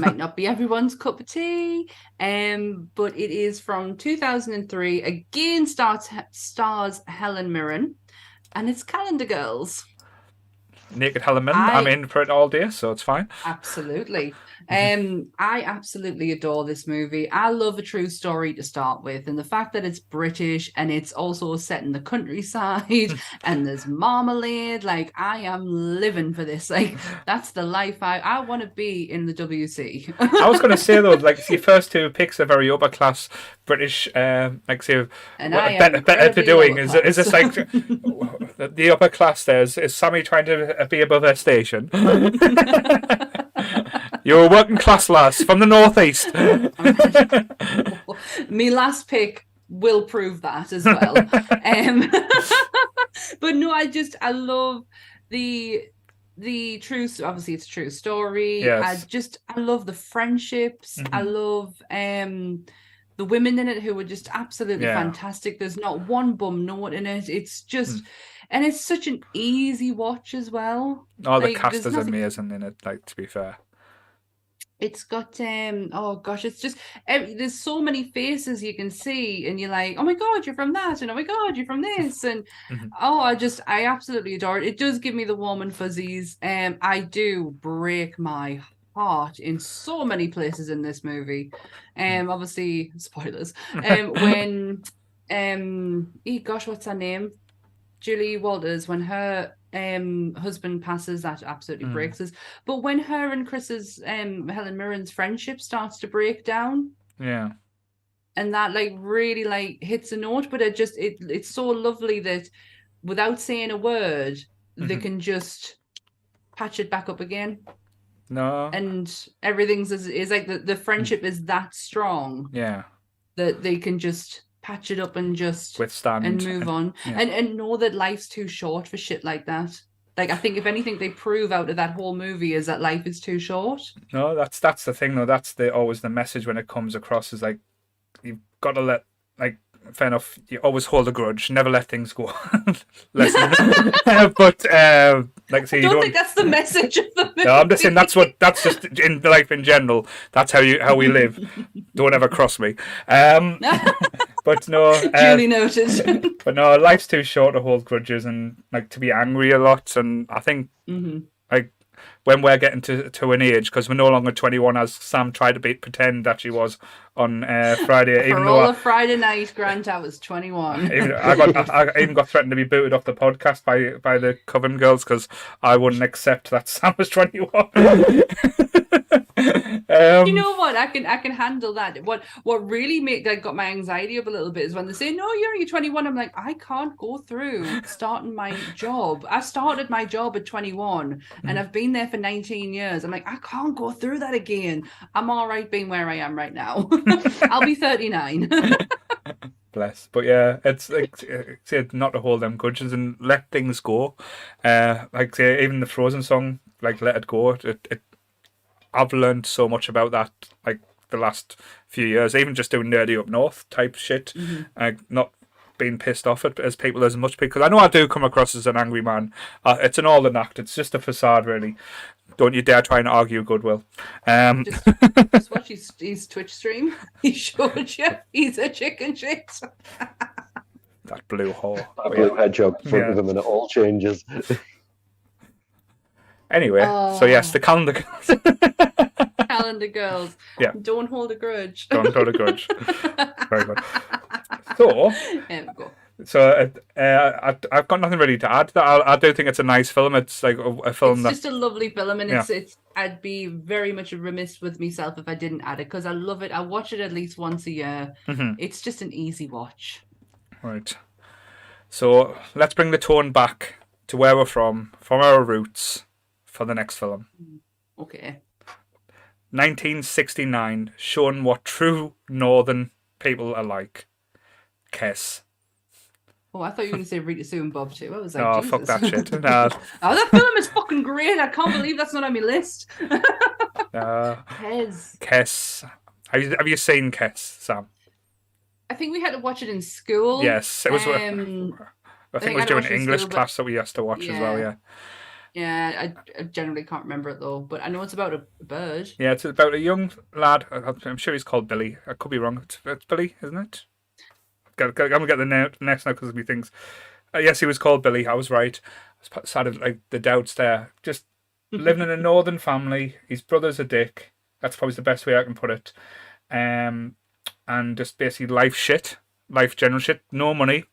might not be everyone's cup of tea, but it is from 2003. Again, stars Helen Mirren, and it's Calendar Girls. Naked Helen Mirren. I'm in for it all day, so it's fine. Absolutely. I absolutely adore this movie. I love a true story to start with, and the fact that it's British and it's also set in the countryside and there's marmalade, like I am living for this. Like that's the life I want to be in the WC. I was going to say though, like your first two picks are very upper class British, like say, and better for doing. Is this like the upper class? Is Sammy trying to be above her station? You're a working class lass from the northeast. My last pick will prove that as well. But no, I love the true. Obviously, it's a true story. Yes. I love the friendships. I love the women in it who are just absolutely fantastic. There's not one bum note in it. It's just. And it's such an easy watch as well. Oh, the cast is amazing in it, like, to be fair. It's got it's just there's so many faces you can see, and you're like, oh my god, you're from that, and oh my god, you're from this, and I absolutely adore it. It does give me the warm and fuzzies. I do break my heart in so many places in this movie. Obviously spoilers. When what's her name? Julie Walters, when her husband passes, that absolutely breaks us. But when her and Chris's Helen Mirren's friendship starts to break down, and that like really like hits a note, but it's so lovely that without saying a word, they can just patch it back up again. No, and everything's is like the friendship is that strong. That they can just patch it up and just withstand and move on and know that life's too short for shit like that. Like I think if anything they prove out of that whole movie is that life is too short. No, that's the thing though. That's always the message when it comes across is like you've got to let like fair enough. You always hold a grudge, never let things go. But like say, I don't think that's the message of the movie. No, I'm just saying that's just in life in general. That's how we live. Don't ever cross me. But no, duly noted. But no, life's too short to hold grudges and like to be angry a lot. And I think like when we're getting to an age, because we're no longer 21, as Sam tried to pretend that she was on Friday. For Even all though of Friday night, Grant, I was 21. I even got threatened to be booted off the podcast by the Coven girls because I wouldn't accept that Sam was 21. You know what? I can handle that. What really got my anxiety up a little bit is when they say, "No, you're 21." I'm like, I can't go through starting my job. I started my job at 21, and I've been there for 19 years. I'm like, I can't go through that again. I'm all right being where I am right now. I'll be 39. Bless, but yeah, it's like say not to hold them grudges and let things go. Like say even the Frozen song, like "Let It Go." I've learned so much about that, like the last few years, even just doing Nerdy Up North type shit, not being pissed off at as people as much, because I know I do come across as an angry man. It's an all-in act. It's just a facade, really. Don't you dare try and argue goodwill. Just watch his Twitch stream. He showed you he's a chicken shit. That blue hole. That blue hedgehog in front of him, and it all changes. Anyway, so yes, the Calendar Girls. Calendar Girls. Yeah. Don't hold a grudge. Don't hold a grudge. Very good. So, There we go. So I've got nothing really to add to that. I do think it's a nice film. It's like a film It's just a lovely film, and it's. I'd be very much remiss with myself if I didn't add it, because I love it. I watch it at least once a year. It's just an easy watch. Right. So let's bring the tone back to where we're from our roots, for the next film. Okay. 1969, showing what true Northern people are like. Kes. Oh, I thought you were going to say Rita Sue and Bob too. I was like, oh, Jesus. fuck that shit. Nah. Oh, that film is fucking great. I can't believe that's not on my list. Kes. Have you seen Kes, Sam? I think we had to watch it in school. Yes, it was. I think it was during English class that we used to watch as well. Yeah. Yeah, I generally can't remember it though, but I know it's about a bird. Yeah, it's about a young lad. I'm sure he's called Billy. I could be wrong. It's Billy, isn't it? I'm gonna get the next now because of me things. Yes, he was called Billy. I was right. I was sad of like the doubts there. Just living in a northern family. His brother's a dick. That's probably the best way I can put it. And just basically life general shit. No money,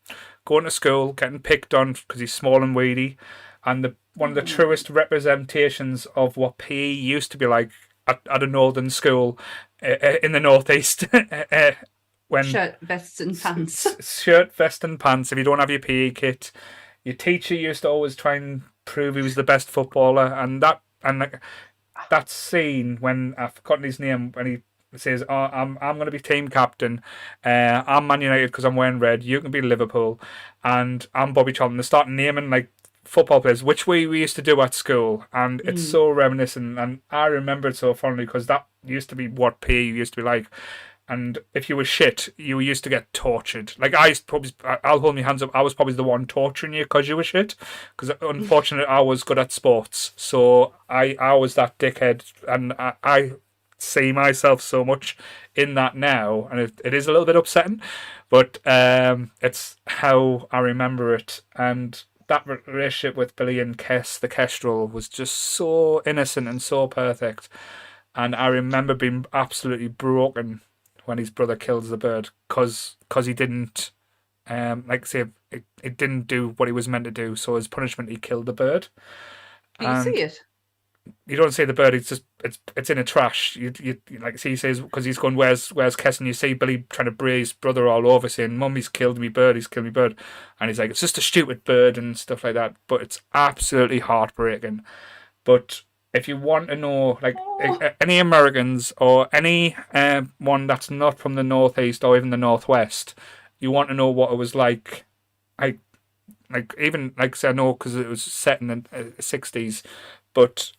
going to school, getting picked on because he's small and weedy, and one of the truest representations of what PE used to be like at a northern school in the northeast. When shirt, vest, and pants. Shirt, vest, and pants. If you don't have your PE kit, your teacher used to always try and prove he was the best footballer, and that scene when I've forgotten his name when he says, "Oh, I'm going to be team captain. I'm Man United because I'm wearing red. You can be Liverpool, and I'm Bobby Charlton." They start naming like football players, which we used to do at school, and it's so reminiscent, and I remember it so fondly because that used to be what PE used to be like. And if you were shit, you used to get tortured. Like I'll hold my hands up. I was probably the one torturing you because you were shit. Because unfortunately, I was good at sports, so I was that dickhead, and I see myself so much in that now, and it is a little bit upsetting, but it's how I remember it. And that relationship with Billy and Kes, the Kestrel, was just so innocent and so perfect. And I remember being absolutely broken when his brother kills the bird because he didn't it didn't do what he was meant to do, so as punishment he killed the bird. Do you see it? You don't see the bird. It's just it's in a trash. You like see he says because he's going where's Kes, and you see Billy trying to brace his brother all over saying, "Mum, he's killed me bird, and he's like, it's just a stupid bird and stuff like that. But it's absolutely heartbreaking. But if you want to know, like any Americans or any one that's not from the Northeast or even the Northwest, you want to know what it was like. I know because it was set in the 60s, but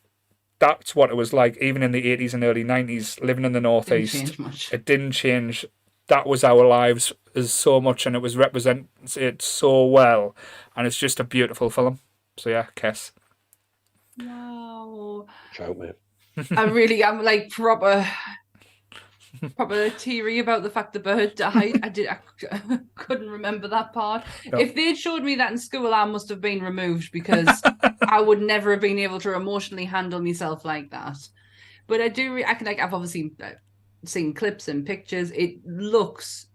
that's what it was like even in the 80s and early 90s living in the Northeast. Didn't change much. It didn't change. That was our lives as so much, and it was represented so well, and it's just a beautiful film. So yeah, Kes. Wow. Shout, mate. I'm like proper proper teary about the fact the bird died. I couldn't remember that part. No. If they'd showed me that in school, I must have been removed because I would never have been able to emotionally handle myself like that. But I do. I've obviously seen clips and pictures. It looks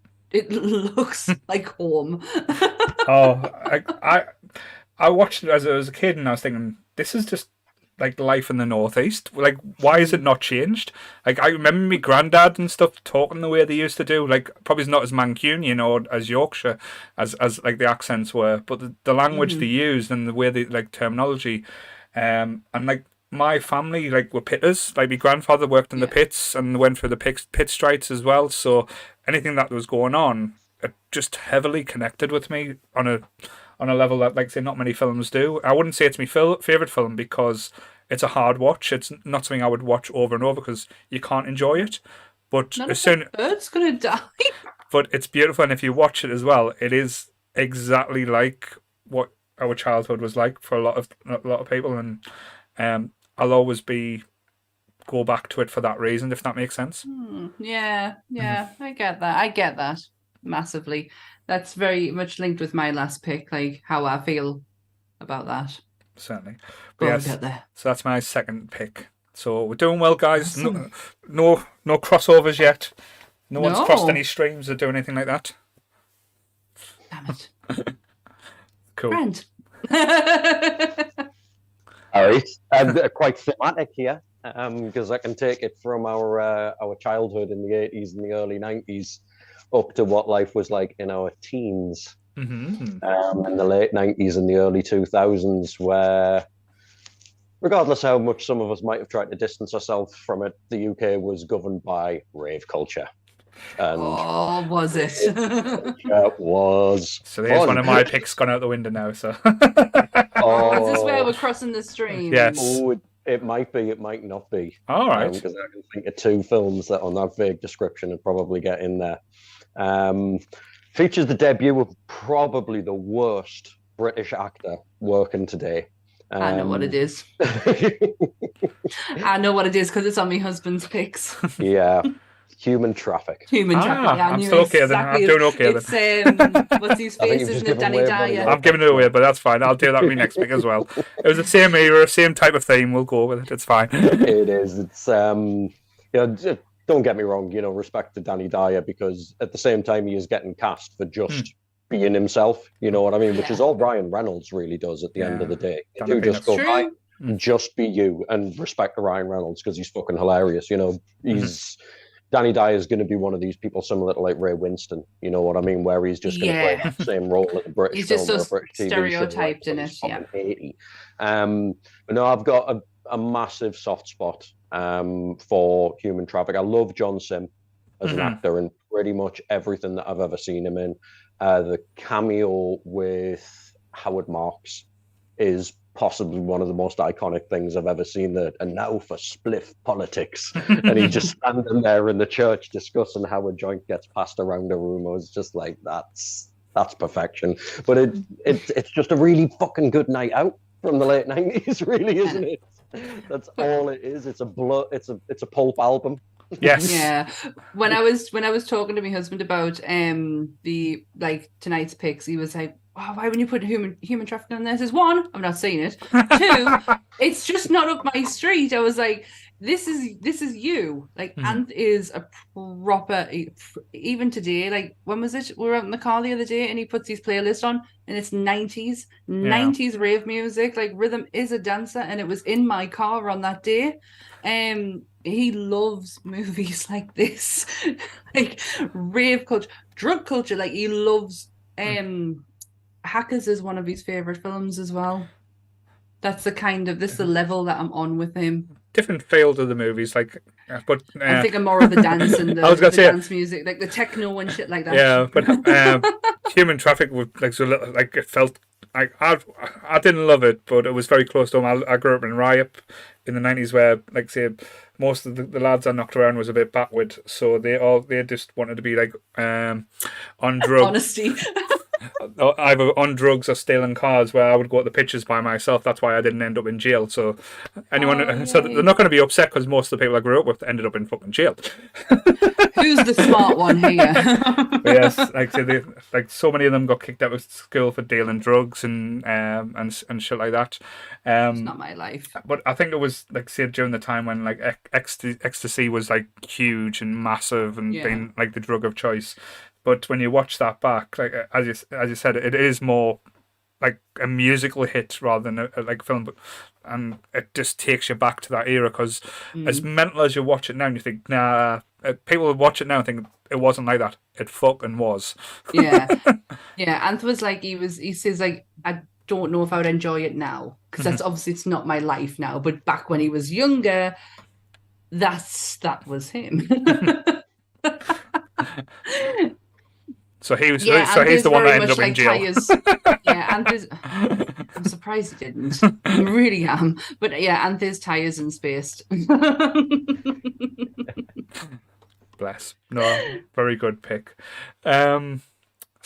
like home. I watched it as a kid, and I was thinking, this is just like life in the Northeast. Like, why is it not changed? Like, I remember my granddad and stuff talking the way they used to do. Like, probably not as Mancunian or as Yorkshire as like the accents were, but the language they used and the way they like terminology, and like my family like were pitters. Like my grandfather worked in the pits and went through the pit strikes as well. So anything that was going on, it just heavily connected with me on a level that, like, say, not many films do. I wouldn't say it's my favorite film because it's a hard watch. It's not something I would watch over and over because you can't enjoy it. But None as of soon, the bird's gonna die. but it's beautiful, and if you watch it as well, it is exactly like what our childhood was like for a lot of people, and I'll always go back to it for that reason, if that makes sense. Yeah, I get that massively. That's very much linked with my last pick, like how I feel about that. Certainly. But But we'll yes, get there. so that's my second pick. So we're doing well, guys. Awesome. No crossovers yet. No one's No. crossed any streams or doing anything like that. Damn it. Cool. Friend. All right, quite thematic here, because I can take it from our childhood in the 80s and the early 90s up to what life was like in our teens, in the late 90s and the early 2000s, where, regardless how much some of us might have tried to distance ourselves from it, the UK was governed by rave culture. And Oh, was it? it was So there's fun. one of my picks gone out the window now. So Is this where Oh, we're crossing the stream? Yes. oh, it might be, it might not be. all right. Because I can think of two films that, on that vague description, would probably get in there. Features the debut of probably the worst British actor working today. I know what it is. I know what it is because it's on my husband's picks. Yeah, Human Traffic. Human traffic. Yeah, I I'm knew still okay then. I'm exactly. doing okay It's what's his I think face? you've Isn't just it given Danny away everybody Dyer? else. I'm giving it away, but that's fine. I'll do that with my next pick as well. It was the same era, same type of theme. We'll go with it. It's fine. It is. It's don't get me wrong. Respect to Danny Dyer, because at the same time he is getting cast for just being himself. You know what I mean? Which is all Ryan Reynolds really does at the end of the day. You Danny do just go, True. right, just be you, and respect to Ryan Reynolds because he's fucking hilarious. He's Danny Dyer is going to be one of these people similar to like Ray Winston. You know what I mean? Where he's just going to play Yeah. that same role at the British He's film just or so a British TV stereotyped show, in like, it, when he's fucking 80. But no, I've got a massive soft spot for Human Traffic. I love John Sim as an actor and pretty much everything that I've ever seen him in. The cameo with Howard Marks is possibly one of the most iconic things I've ever seen. And now for spliff politics. And he's just standing there in the church discussing how a joint gets passed around the room. I was just like, that's perfection. But it's just a really fucking good night out from the late 90s, really, isn't it? That's all it is. It's a pulp album. Yes. Yeah. When I was talking to my husband about the tonight's picks, he was like, "Oh, why wouldn't you put human trafficking on there?" I says, one, I've not seen it. Two, it's just not up my street. I was like, this is you. Like, Ant is a proper, even today, like, when was it? We were out in the car the other day and he puts his playlist on and it's 90s rave music. Like, Rhythm is a dancer, and it was in my car on that day. He loves movies like this, like rave culture, drug culture. Like, he loves Hackers is one of his favorite films as well. That's the level that I'm on with him. Different feel to the movies, like, but I'm thinking more of the dance and I was gonna say, dance music, like the techno and shit like that. yeah, but Human Traffic was like it felt like I didn't love it, but it was very close to home. I grew up in Ryop in the 90s, where, like, say, most of the lads I knocked around was a bit backward, so they just wanted to be like on drugs. Honesty. either on drugs or stealing cars, where I would go to the pictures by myself. That's why I didn't end up in jail. So so they're not going to be upset because most of the people I grew up with ended up in fucking jail. Who's the smart one here? But yes, like so many of them got kicked out of school for dealing drugs and shit like that. It's not my life. But I think it was like say during the time when like ecstasy was like huge and massive and being like the drug of choice. But when you watch that back, like as you said, it is more like a musical hit rather than like a film. And it just takes you back to that era because as mental as you watch it now, and you think, nah, people will watch it now and think it wasn't like that. It fucking was. Yeah. Anth was like, he says like, I don't know if I would enjoy it now because that's obviously it's not my life now. But back when he was younger, that was him. So he's the one that ended up in jail. Anth I'm surprised he didn't. I really am. But yeah, Anth's tires and spaced. Bless. No, very good pick. So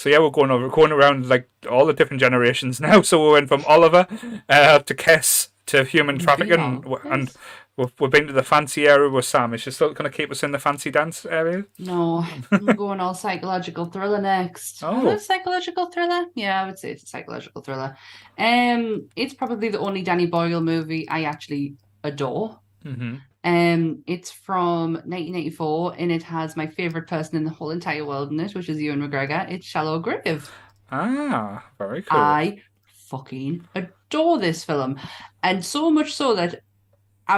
yeah, we're going around like all the different generations now. So we went from Oliver to Kes to human trafficking, and we've been to the fancy area with Sam. Is she still going to keep us in the fancy dance area? No, I'm going all psychological thriller next. Oh, psychological thriller? Yeah, I would say it's a psychological thriller. It's probably the only Danny Boyle movie I actually adore. Mm-hmm. It's from 1984, and it has my favorite person in the whole entire world in it, which is Ewan McGregor. It's Shallow Grave. Ah, very cool. I fucking adore this film, and so much so that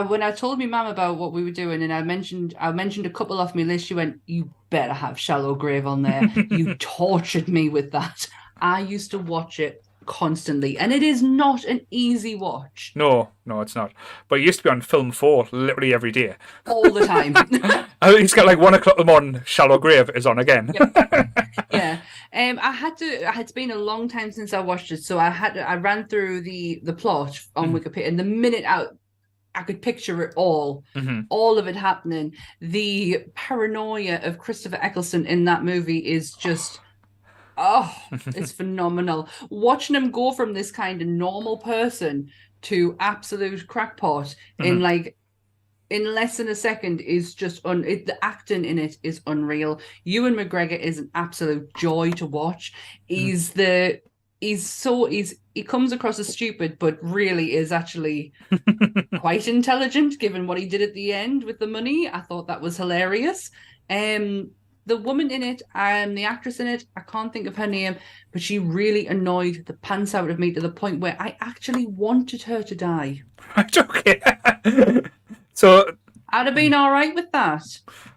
when I told my mum about what we were doing, and I mentioned a couple off my list, she went, "You better have Shallow Grave on there." You tortured me with that. I used to watch it constantly, and it is not an easy watch. No, it's not. But it used to be on Film 4 literally every day. All the time. He's got like 1 o'clock in the morning, Shallow Grave is on again. Yeah. It's been a long time since I watched it, so I ran through the plot on Wikipedia, and the minute I could picture it all of it happening. The paranoia of Christopher Eccleston in that movie is just, it's phenomenal. Watching him go from this kind of normal person to absolute crackpot in less than a second is just the acting in it is unreal. Ewan McGregor is an absolute joy to watch. He comes across as stupid, but really is actually quite intelligent, given what he did at the end with the money. I thought that was hilarious. The woman in it, the actress in it, I can't think of her name, but she really annoyed the pants out of me to the point where I actually wanted her to die. Right, okay. So I'd have been all right with that.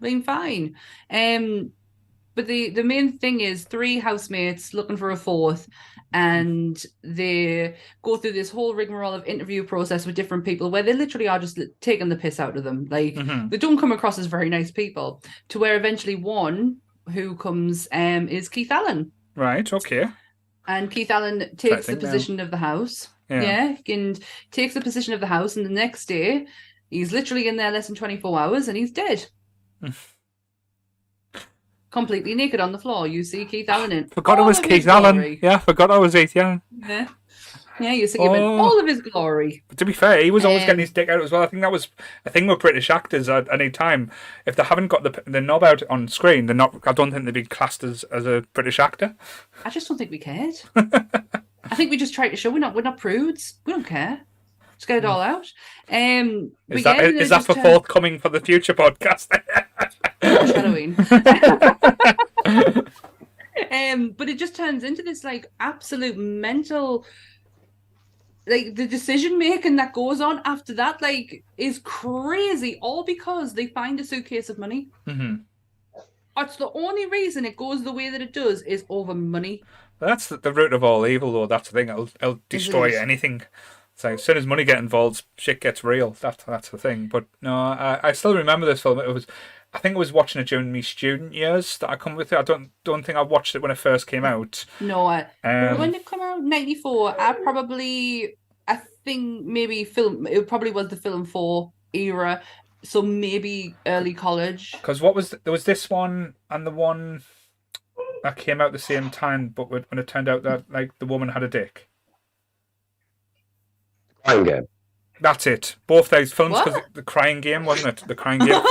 Been fine. But the main thing is 3 housemates looking for a 4th, and they go through this whole rigmarole of interview process with different people where they literally are just taking the piss out of them. Like they don't come across as very nice people, to where eventually one who comes is Keith Allen. Right, okay. And Keith Allen takes the position of the house. Yeah, and takes the position of the house, and the next day he's literally in there less than 24 hours and he's dead. Completely naked on the floor. You see Keith Allen in. Forgot it was Keith Allen. Yeah, forgot I was Keith Allen. Yeah, you see him in all of his glory. But to be fair, he was always getting his dick out as well. I think that was a thing with British actors at any time. If they haven't got the knob out on screen, they're not. I don't think they'd be classed as a British actor. I just don't think we cared. I think we just tried to show we're not prudes. We don't care. Just get it all out. Is that for forthcoming for the future podcast? Halloween. But it just turns into this like absolute mental, like the decision making that goes on after that like is crazy, all because they find a suitcase of money. That's the only reason it goes the way that it does, is over money. That's the root of all evil, though. That's the thing. It'll destroy anything. So as soon as money gets involved, shit gets real. That's the thing. But no, I still remember this film. I think I was watching it during my student years that I come with it. I don't think I watched it when it first came out. No, when did it come out? 94. I think maybe it probably was the film 4 era. So maybe early college. Because there was this one and the one. that came out the same time, but when it turned out that like the woman had a dick. Crying Game. That's it. Both those films, What? because the Crying Game, wasn't it? The Crying Game.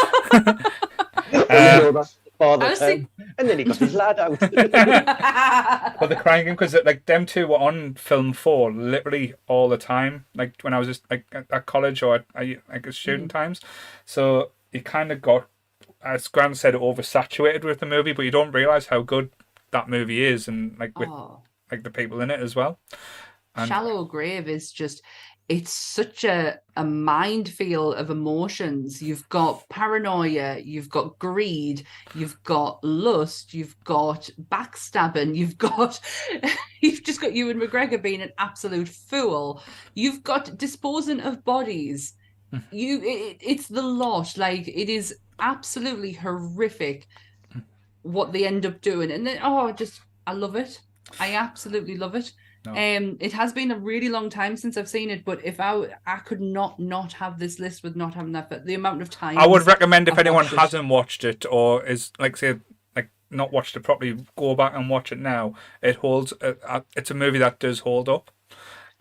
That's the father I was said, and then he got his lad out. But the Crying Game, because like them two were on film 4 literally all the time. Like when I was just like at college or at student times, so you kind of got, as Grant said, oversaturated with the movie, but you don't realize how good that movie is, and like with Oh. like the people in it as well. And Shallow Grave is just, it's such a minefield of emotions. You've got paranoia, you've got greed, you've got lust, you've got backstabbing, you've just got Ewan McGregor being an absolute fool. You've got disposing of bodies. It's the lot. Like, it is absolutely horrific what they end up doing. And then, I love it. I absolutely love it. No. It has been a really long time since I've seen it, but if I could not have this list with not having that, but the amount of time I would recommend if I've anyone watched it. hasn't watched it or is like say like not watched it properly, go back and watch it now. It holds. It's a movie that does hold up.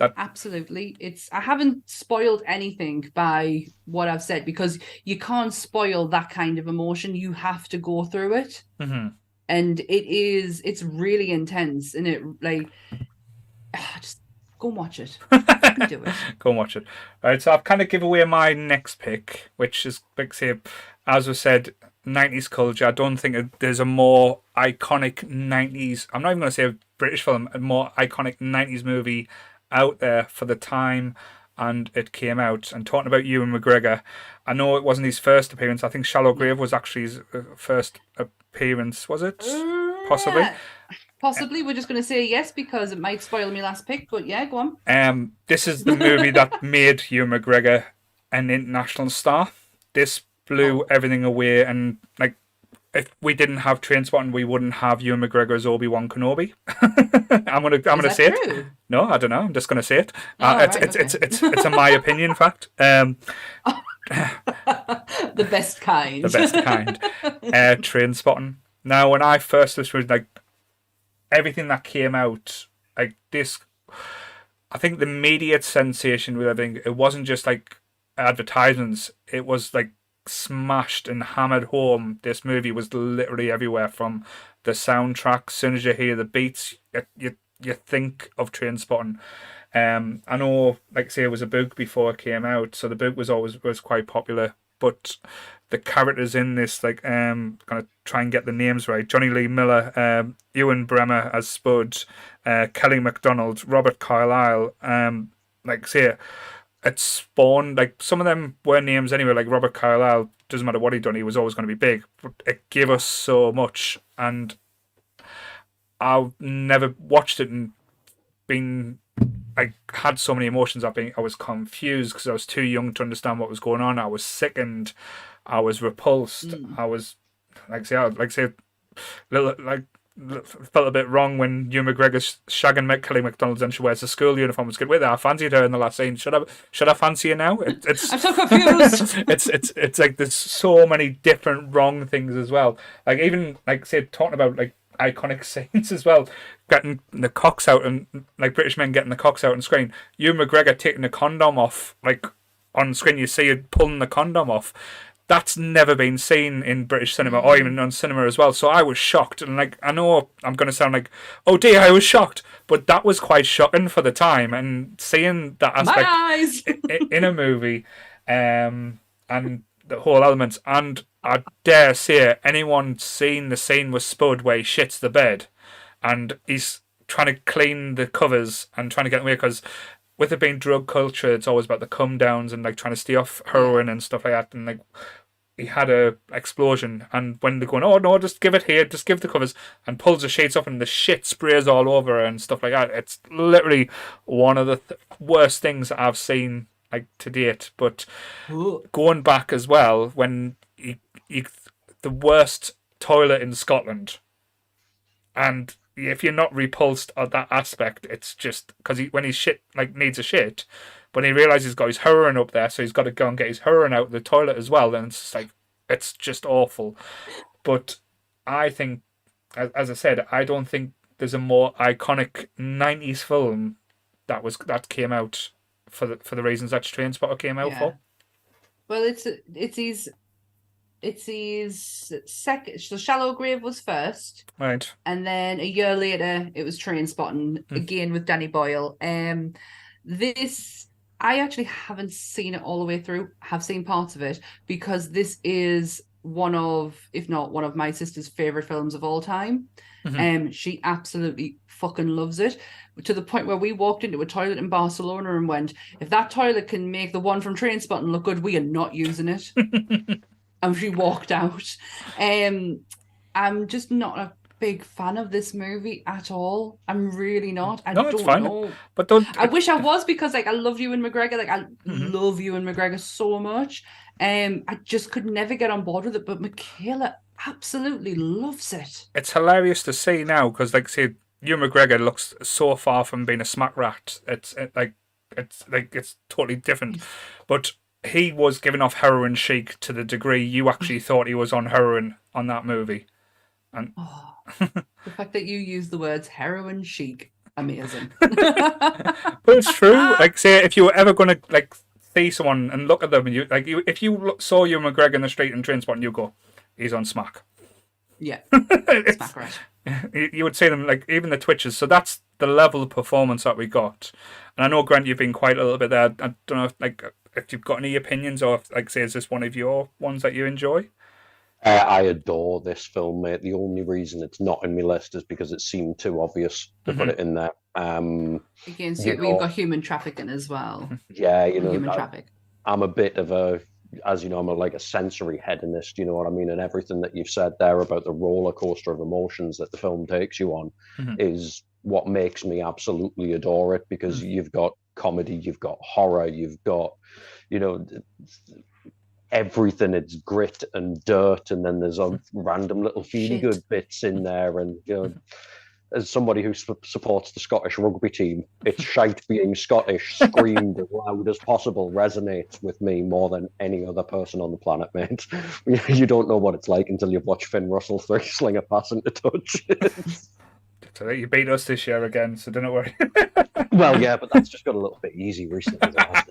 Absolutely. I haven't spoiled anything by what I've said, because you can't spoil that kind of emotion. You have to go through it. Mm-hmm. And it's really intense, and it like just go and watch it. You do it. Go and watch it. Right, so I've kind of give away my next pick, which is like say, as we said, 90s culture. I don't think there's a more iconic 90s. I'm not even going to say a British film, a more iconic 90s movie out there for the time. And it came out. And talking about Ewan McGregor, I know it wasn't his first appearance. I think Shallow Grave was actually his first appearance. Was it? Possibly. Possibly. We're just going to say yes because it might spoil my last pick. But yeah, go on. This is the movie that made Ewan McGregor an international star. This blew everything away, and like if we didn't have Trainspotting, we wouldn't have Ewan McGregor as Obi-Wan Kenobi. I'm gonna say true? it. No, I don't know. I'm just gonna say it. Right, It's a my opinion fact. The best kind. The best kind. Trainspotting. Now, when I first listened, like everything that came out, like this, I think the immediate sensation with everything, it wasn't just like advertisements. It was like smashed and hammered home. This movie was literally everywhere, from the soundtrack. As soon as you hear the beats, you think of Trainspotting. I know, like say, it was a book before it came out, so the book was quite popular. But the characters in this, like, gonna try and get the names right: Johnny Lee Miller, Ewan Bremer as Spud, Kelly MacDonald, Robert Carlyle. Like say, it spawned, like, some of them were names anyway. Like Robert Carlyle, doesn't matter what he'd done, he was always going to be big. But it gave us so much, and I've never watched it and been. I had so many emotions. I was confused because I was too young to understand what was going on. I was sickened. I was repulsed. I was felt a bit wrong when Ewan McGregor's shagging Kelly MacDonald and she wears a school uniform. It's good with her. I fancied her in the last scene. Should I fancy her now? It's I'm so confused. it's like there's so many different wrong things as well. Like even like say talking about like iconic scenes as well, getting the cocks out, and like British men getting the cocks out on screen. Ewan McGregor taking the condom off, like on screen you see it pulling the condom off. That's never been seen in British cinema or even on cinema as well. So I was shocked, and like I know I'm going to sound like, oh dear, I was shocked, but that was quite shocking for the time. And seeing that aspect My eyes. in a movie, and the whole elements, and I dare say anyone seen the scene with Spud where he shits the bed, and he's trying to clean the covers and trying to get away because. With it being drug culture, it's always about the come downs and like trying to stay off heroin and stuff like that. And like he had a explosion, and when they're going, oh no, just give it here, just give the covers, and pulls the sheets off, and the shit sprays all over her and stuff like that. It's literally one of the worst things that I've seen like to date. But going back as well, when the worst toilet in Scotland, and if you're not repulsed at that aspect, it's just because when he's shit, like needs a shit, but he realizes he's got his heroin up there, so he's got to go and get his heroin out of the toilet as well. And it's just like, it's just awful. But I think as I said, I don't think there's a more iconic '90s film that came out for the reasons that Trainspotting came out for. Well, it's his second. So Shallow Grave was first, Right. and then a year later it was Trainspotting again with Danny Boyle. This I actually haven't seen it all the way through. Have seen parts of it because this is one of, if not one of my sister's favorite films of all time. She absolutely fucking loves it, to the point where we walked into a toilet in Barcelona and went, if that toilet can make the one from Trainspotting look good, we are not using it. And she walked out. I'm just not a big fan of this movie at all. I'm really not. I don't know. But I wish I was, because like I love Ewan McGregor. Like I love Ewan McGregor so much. I just could never get on board with it. But Michaela absolutely loves it. It's hilarious to see now because, like, say, Ewan McGregor looks so far from being a smack rat. It's totally different. But he was giving off heroin chic to the degree you actually thought he was on heroin on that movie. And the fact that you use the words heroin chic, amazing. But it's true. Like, say, if you were ever going to like see someone and look at them, and if you saw Ewan McGregor in the street in Trainspotting, you go, he's on smack. Yeah, smack rat. You would see them, like, even the twitches. So that's the level of performance that we got. And I know, Grant, you've been quite a little bit there. I don't know if you've got any opinions, or if, like, say, is this one of your ones that you enjoy? I adore this film, mate. The only reason it's not in my list is because it seemed too obvious to put it in there. Again, so we've got human trafficking as well. Yeah, human traffic. I'm a bit of a, as you know, I'm a sensory hedonist, you know what I mean? And everything that you've said there about the roller coaster of emotions that the film takes you on is what makes me absolutely adore it, because you've got comedy, you've got horror, you've got, everything. It's grit and dirt, and then there's a random little feely good bits in there. And as somebody who supports the Scottish rugby team, it's shite being Scottish screamed as loud as possible resonates with me more than any other person on the planet, mate. You don't know what it's like until you've watched Finn Russell sling a pass into touch. So you beat us this year again, so don't worry. Well, yeah, but that's just got a little bit easy recently, hasn't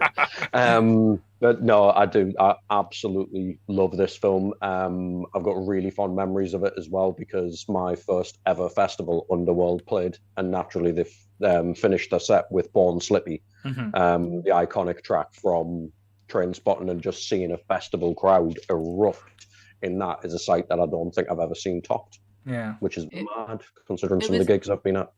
it? But no, I absolutely love this film. I've got really fond memories of it as well, because my first ever festival, Underworld, played, and naturally they finished their set with Born Slippy, the iconic track from Trainspotting, and just seeing a festival crowd erupt in that is a sight that I don't think I've ever seen topped. Yeah, which is mad considering some of the gigs I've been at.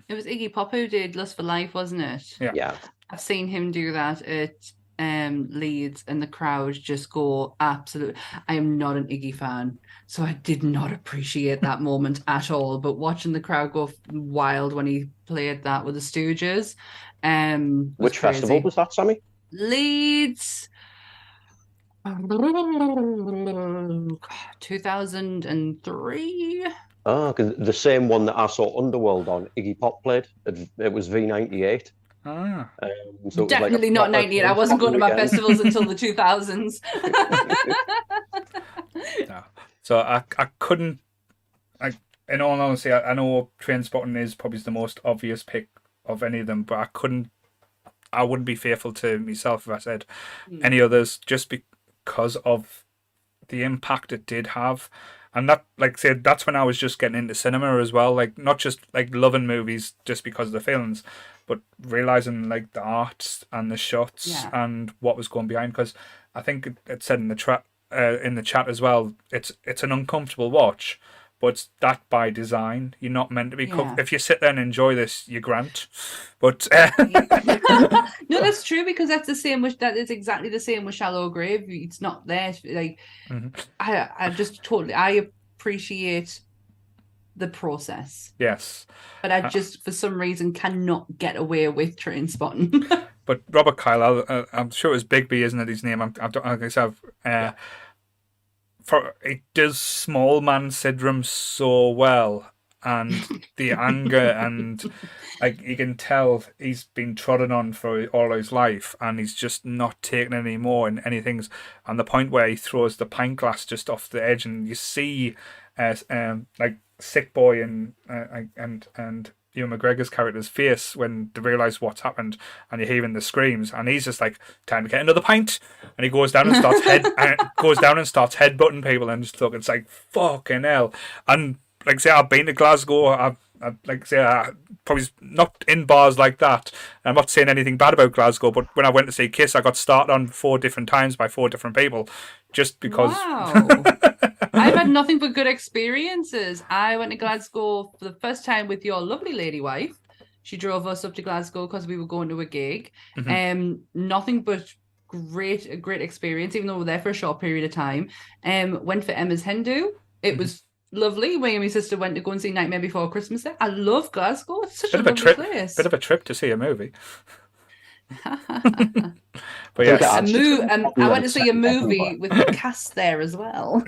It was Iggy Pop who did Lust for Life, wasn't it? Yeah. I've seen him do that at Leeds, and the crowd just go absolute. I am not an Iggy fan, so I did not appreciate that moment at all. But watching the crowd go wild when he played that with the Stooges, which festival was that, Sammy? Leeds. 2003. Because the same one that I saw Underworld on, Iggy Pop played. It was V98. So definitely not 98. I wasn't going to my festivals until the 2000s. No. So I couldn't. In all honesty, I know Trainspotting is probably the most obvious pick of any of them, but I wouldn't be faithful to myself if I said any others, just because of the impact it did have. And that, like I said, that's when I was just getting into cinema as well. Like, not just like loving movies just because of the films, but realizing like the art and the shots and what was going behind. Because I think it said in the chat as well, it's an uncomfortable watch, but it's that by design. You're not meant to be. If you sit there and enjoy this, you're Grant. But no, that's true, because that's the same with that. Is exactly the same with Shallow Grave. It's not there. Like I just totally appreciate the process. Yes, but I just for some reason cannot get away with Trainspotting. But Robert Kyle, I'm sure it was Bigby, isn't it? His name. It does small man syndrome so well, and the anger, and like you can tell he's been trodden on for all his life, and he's just not taking it anymore in anything. And the point where he throws the pint glass just off the edge, and you see like Sick Boy and Ewan McGregor's character's face when they realise what's happened, and you're hearing the screams, and he's just like, "Time to get another pint," and he goes down and starts headbutting people, and just look, it's like fucking hell. And like say, I've been to Glasgow. I've like say, probably not in bars like that. I'm not saying anything bad about Glasgow, but when I went to see Kiss, I got started on 4 different times by 4 different people, just because. Wow. I've had nothing but good experiences. I went to Glasgow for the first time with your lovely lady wife. She drove us up to Glasgow because we were going to a gig. Nothing but a great experience, even though we were there for a short period of time. Went for Emma's Hindu. It was lovely. Me and my sister went to go and see Nightmare Before Christmas there. I love Glasgow. It's such a lovely place. Bit of a trip to see a movie. But yes, I went to see a movie with the cast there as well.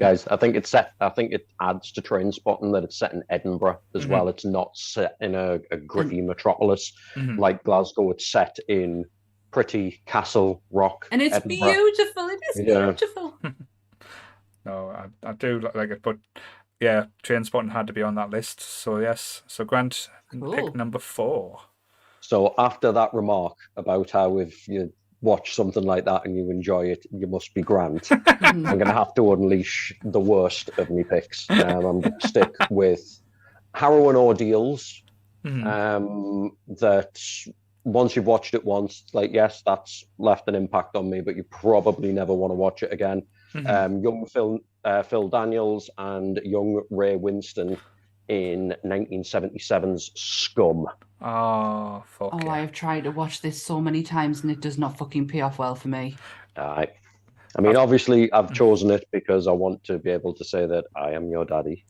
Guys, I think it adds to Trainspotting that it's set in Edinburgh as well. It's not set in a gritty metropolis like Glasgow. It's set in pretty Castle Rock, and it's Edinburgh. Beautiful. It is beautiful. No, I do like it, but yeah, Trainspotting had to be on that list. So yes, so Grant pick number 4. So after that remark about how if you watch something like that and you enjoy it, you must be Grant, I'm going to have to unleash the worst of me picks. I'm going to stick with Harrowing Ordeals. That once you've watched it once, like, yes, that's left an impact on me, but you probably never want to watch it again. Young Phil Daniels and young Ray Winston in 1977's Scum. Oh, fuck. Oh, I have tried to watch this so many times and it does not fucking pay off well for me. I mean, obviously, I've chosen it because I want to be able to say that I am your daddy.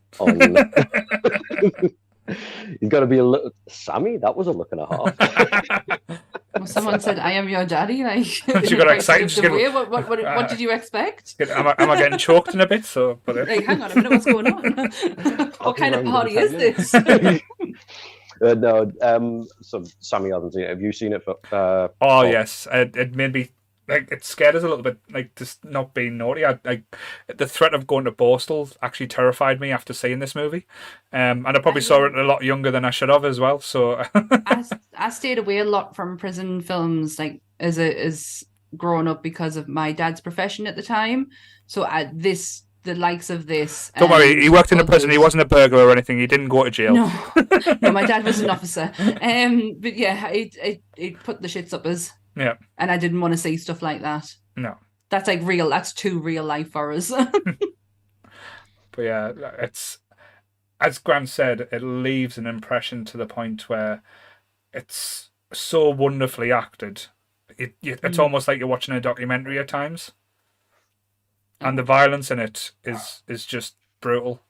You've got to be a little... Sammy, that was a look and a half. Well, someone said, "I am your daddy." Like, she got excited. What did you expect? Am I getting choked in a bit? So, like, hang on a minute, what's going on? What kind of party is this? No, so Sammy hasn't seen it. Have you seen it? Yes, it made me like, it scared us a little bit, like, just not being naughty. The threat of going to Borstal actually terrified me after seeing this movie, and I probably saw it a lot younger than I should have as well. So I stayed away a lot from prison films, like as growing up, because of my dad's profession at the time. So the likes of this. Don't worry, he worked in a prison. He wasn't a burglar or anything. He didn't go to jail. No, my dad was an officer. But yeah, it put the shits up us. Yeah. And I didn't want to see stuff like that. No. That's like real. That's too real life for us. But yeah, it's, as Grant said, it leaves an impression to the point where it's so wonderfully acted. It's almost like you're watching a documentary at times. And the violence in it is just brutal.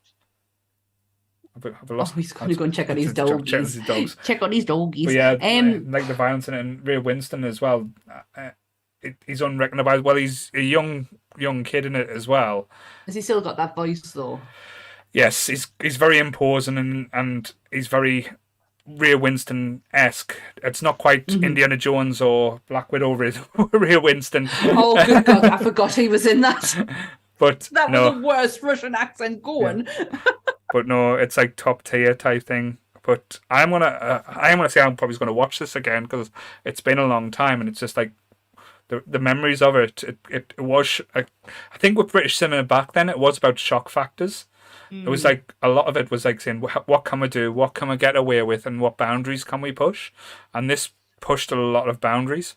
He's going to go and check on his doggies. Check on his doggies. But yeah, like the violence in it, and Ray Winston as well. He's unrecognisable. Well, he's a young kid in it as well. Has he still got that voice though? Yes, he's very imposing and he's very Ray Winston-esque. It's not quite Indiana Jones or Black Widow Ray Winston. Oh, good God, I forgot he was in that. But that was the worst Russian accent going. Yeah. But no, it's like top tier type thing. But I'm gonna say I'm probably gonna watch this again because it's been a long time, and it's just like the memories of it. It was, I think, with British cinema back then, it was about shock factors. It was like a lot of it was like saying, what can we do? What can we get away with? And what boundaries can we push? And this pushed a lot of boundaries.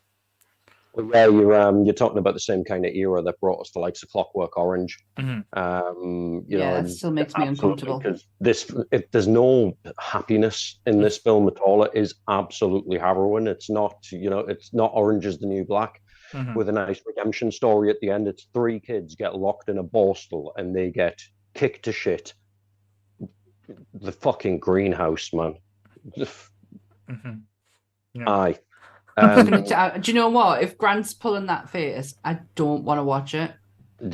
Well, you're talking about the same kind of era that brought us the likes of Clockwork Orange. It still makes me uncomfortable because there's no happiness in this film at all. It is absolutely harrowing. It's not, it's not Orange is the New Black with a nice redemption story at the end. It's 3 kids get locked in a Borstal and they get kicked to shit. The fucking greenhouse, man. Aye. Do you know what? If Grant's pulling that face, I don't want to watch it.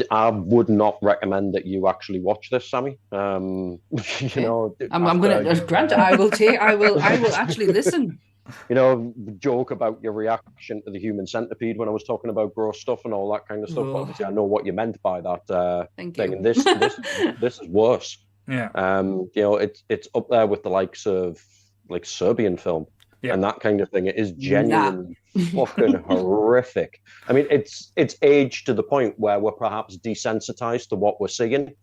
I would not recommend that you actually watch this, Sammy. I'm going to Grant. I will actually listen. joke about your reaction to the human centipede when I was talking about gross stuff and all that kind of stuff. But Ugh. obviously, I know what you meant by that Thank thing. you. And this is worse. Yeah. It's up there with the likes of like Serbian film Yeah. and that kind of thing. It is genuinely fucking horrific. I mean, it's aged to the point where we're perhaps desensitized to what we're seeing,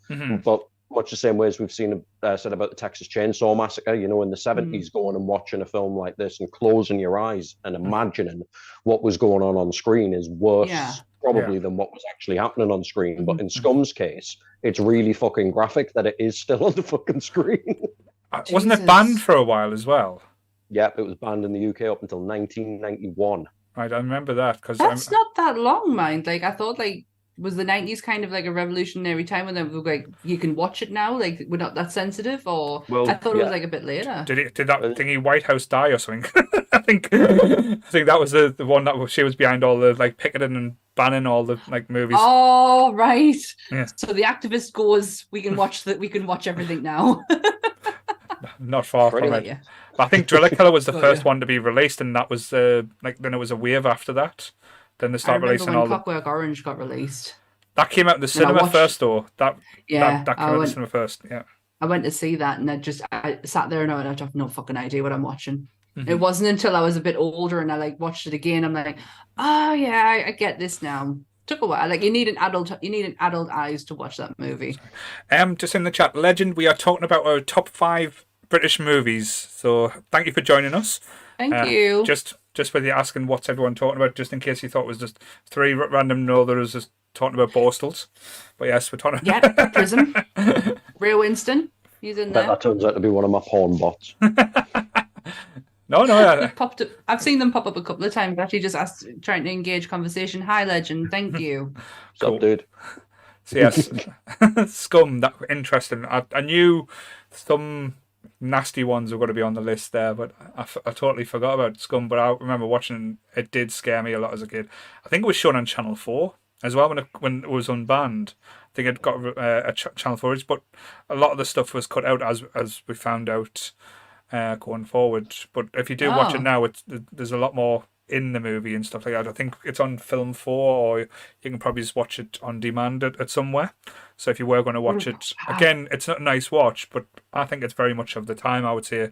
but much the same way as we've seen said about the Texas Chainsaw Massacre, in the 70s, going and watching a film like this and closing your eyes and imagining what was going on screen is worse probably than what was actually happening on screen. But in Scum's case, it's really fucking graphic that it is still on the fucking screen. Wasn't it banned for a while as well? Yep, it was banned in the UK up until 1991. Right, I remember that because That's not that long, mind. Like, I thought, like, was the 90s kind of like a revolutionary time when they were like, you can watch it now, like we're not that sensitive, or I thought it was like a bit later. Did that thingy White House die or something? I think that was the one that she was behind all the like picketing and banning all the like movies. Oh right. Yeah. So the activist goes, we can watch everything now. Not far from it. Yeah. But I think Driller Killer was the first one to be released, and that was then it was a wave after that. Then they started releasing when all Clockwork Orange got released. That came out in the cinema first, though. That came out in the cinema first. Yeah. I went to see that, and I sat there and I have no fucking idea what I'm watching. It wasn't until I was a bit older and I like watched it again. I'm like, oh yeah, I get this now. Took a while. Like you need an adult eyes to watch that movie. Just in the chat, Legend, we are talking about our top 5 British movies. So thank you for joining us. Thank you. Just with you asking what's everyone talking about, just in case you thought it was just 3 random northerners just talking about Borstals. But yes, we're talking. Yeah, Prism. Ray Winston. He's in there. That turns out to be one of my porn bots. No. Popped up. I've seen them pop up a couple of times. Actually, just trying to engage conversation. Hi, Legend. Thank you. Cool. Sup, dude? So yes, Scum. That interesting. I knew some nasty ones were going to be on the list there, but I totally forgot about Scum. But I remember watching it. It did scare me a lot as a kid. I think it was shown on Channel 4 as well when it was unbanned. I think it got a Channel 4, but a lot of the stuff was cut out as we found out going forward. But if you do watch it now, there's a lot more in the movie and stuff like that. I think it's on Film 4, or you can probably just watch it on demand at somewhere. So if you were going to watch it, again, it's not a nice watch, but I think it's very much of the time. I would say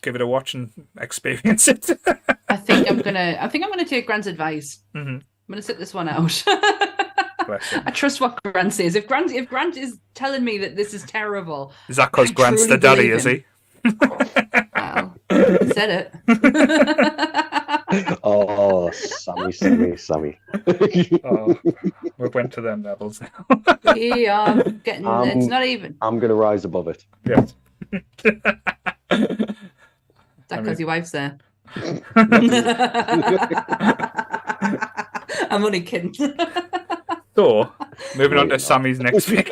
give it a watch and experience it. I think I'm gonna take Grant's advice. I'm gonna sit this one out. I trust what Grant says. If Grant is telling me that this is terrible, is that because Grant's the daddy? Is he? Well, he said it. Oh, Sammy. Oh, we went to them levels now. We are getting. It's not even. I'm gonna rise above it. Yes. Is that because your wife's there? I'm only kidding. So, moving on to Sammy's next pick.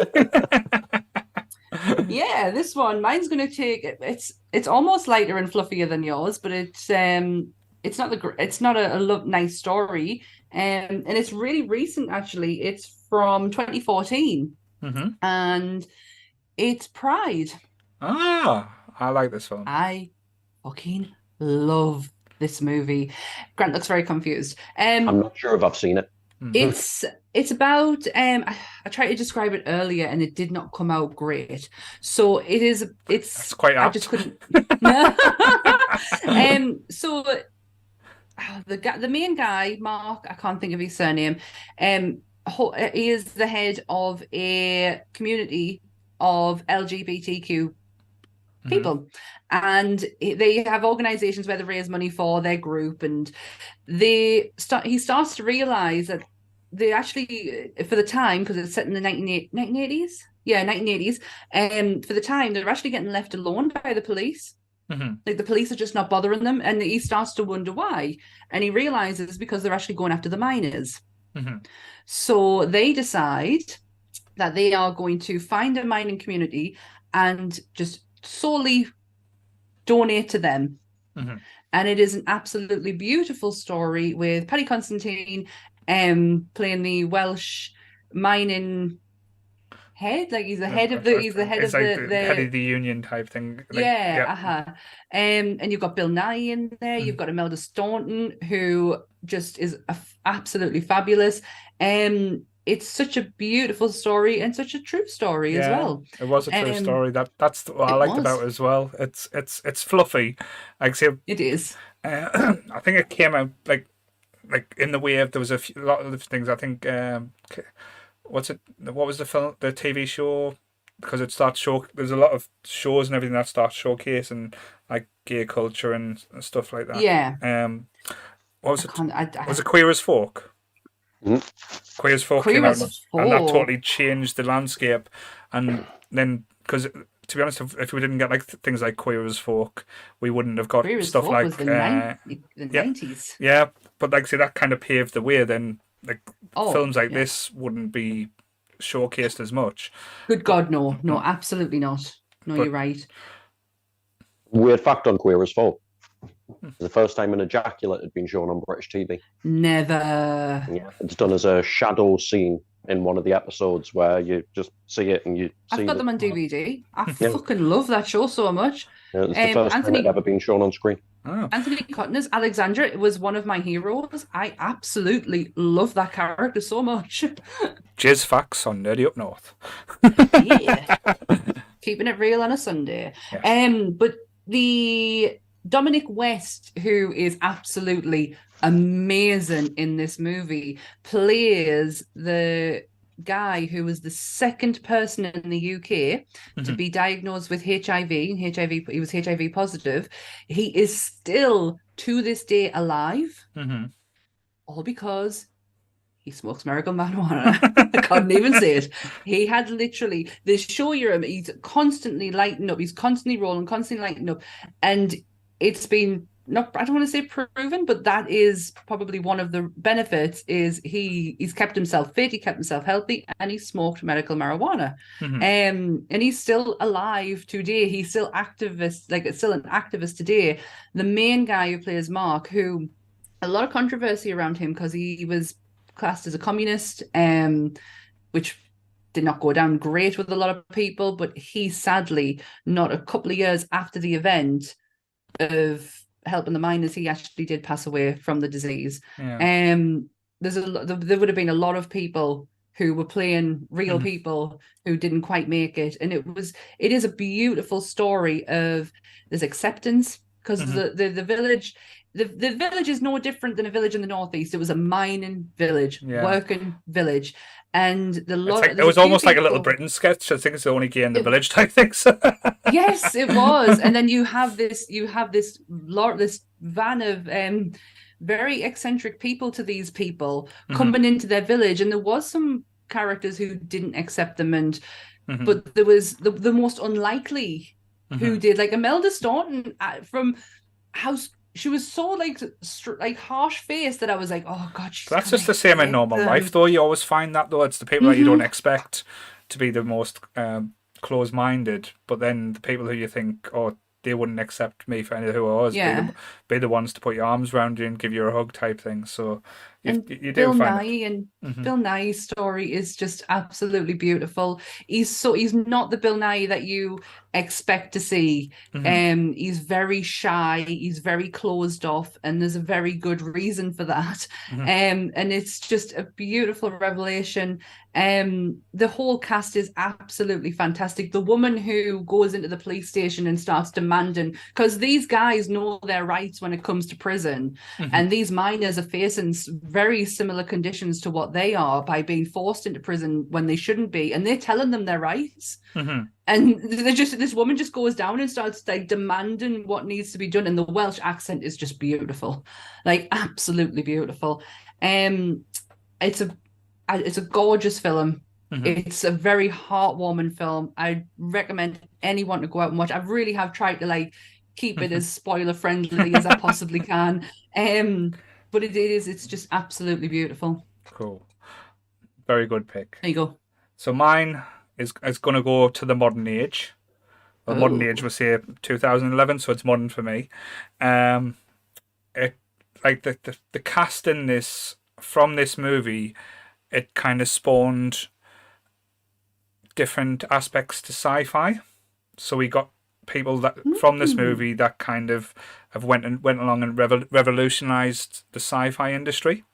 Yeah, this one, mine's going to take. It's almost lighter and fluffier than yours, but it's not a nice story, and it's really recent actually. It's from 2014, and it's Pride. Ah, I like this film. I fucking love this movie. Grant looks very confused. I'm not sure if I've seen it. It's about I tried to describe it earlier and it did not come out great. So it's quite apt. I just couldn't. So the main guy, Mark, I can't think of his surname. He is the head of a community of LGBTQ people, and they have organizations where they raise money for their group, and he starts to realize that they actually, for the time, because it's set in the 1980s, for the time they're actually getting left alone by the police. Like the police are just not bothering them, and he starts to wonder why, and he realizes because they're actually going after the miners. So they decide that they are going to find a mining community and just solely donate to them. And it is an absolutely beautiful story with Paddy Constantine playing the Welsh mining head. Like he's the head of the It's like the head of the union type thing. Like, yeah, uh-huh. And you've got Bill Nye in there. You've got Imelda Staunton, who just is absolutely fabulous. It's such a beautiful story and such a true story as well. It was a true story. That's what I liked about it as well. It's fluffy. Like say, it is. I think it came out like in the wave. There was a lot of things. I think what was the TV show? Because it starts there's a lot of shows and everything that starts showcasing like gay culture and stuff like that. Yeah. What was it? Was it Queer as Folk? Mm. Queer as Folk came out, and that totally changed the landscape. And then, because to be honest, if we didn't get like things like Queer as Folk, we wouldn't have got stuff like was the 90s. Yeah, but like say that kind of paved the way. Then like films like this wouldn't be showcased as much. Good God, no, absolutely not. No, you're right. Weird fact on Queer as Folk. The first time an ejaculate had been shown on British TV. Never. Yeah, it's done as a shadow scene in one of the episodes where you just see it and you see. I've got them on DVD. I fucking love that show so much. Yeah, it's the first time it ever been shown on screen. Oh. Anthony Cotton's Alexandra was one of my heroes. I absolutely love that character so much. Jizz facts on Nerdy Up North. Yeah. Keeping it real on a Sunday. Yeah. But the Dominic West, who is absolutely amazing in this movie, plays the guy who was the second person in the UK to be diagnosed with HIV. He was HIV positive. He is still to this day alive, all because he smokes medical marijuana. I couldn't even say it. He had literally, they show you him, he's constantly lighting up, he's constantly rolling, constantly lighting up, and it's been I don't want to say proven, but that is probably one of the benefits is he's kept himself fit, he kept himself healthy, and he smoked medical marijuana. And he's still alive today. He's still still an activist today. The main guy who plays Mark, who a lot of controversy around him because he was classed as a communist, which did not go down great with a lot of people, but he sadly, not a couple of years after the event of helping the miners, he actually did pass away from the disease. There would have been a lot of people who were playing real people who didn't quite make it, and it is a beautiful story of there's acceptance because the village. The village is no different than a village in the northeast. It was a mining village, working village, and it was almost like a Little Britain sketch. I think it's the only gay in the village type things. Yes, it was. And then you have this van of very eccentric people to these people coming into their village, and there was some characters who didn't accept them, but there was the most unlikely who did, like Imelda Staunton from House. She was so like harsh faced that I was like, oh God. That's just the same in normal life, though. You always find that, though. It's the people that you don't expect to be the most close-minded, but then the people who you think, oh, they wouldn't accept me for anything who I was, be the ones to put your arms around you and give you a hug type thing. So you do Bill find Nye and Bill Nye's story is just absolutely beautiful. He's not the Bill Nye that you expect to see. He's very shy, he's very closed off, and there's a very good reason for that. And it's just a beautiful revelation. The whole cast is absolutely fantastic. The woman who goes into the police station and starts demanding, because these guys know their rights when it comes to prison, and these miners are facing very similar conditions to what they are by being forced into prison when they shouldn't be, and they're telling them their rights. And this woman just goes down and starts like demanding what needs to be done, and the Welsh accent is just beautiful, like absolutely beautiful. It's a gorgeous film. It's a very heartwarming film. I recommend anyone to go out and watch. I really have tried to like keep it as spoiler friendly as I possibly can. But it's just absolutely beautiful. Cool. Very good pick. There you go. So mine is going to go to the modern age. Well, modern age was say 2011, so it's modern for me. It like the cast in this from this movie, it kind of spawned different aspects to sci-fi. So we got people that from this movie that kind of have went along and revolutionized the sci-fi industry.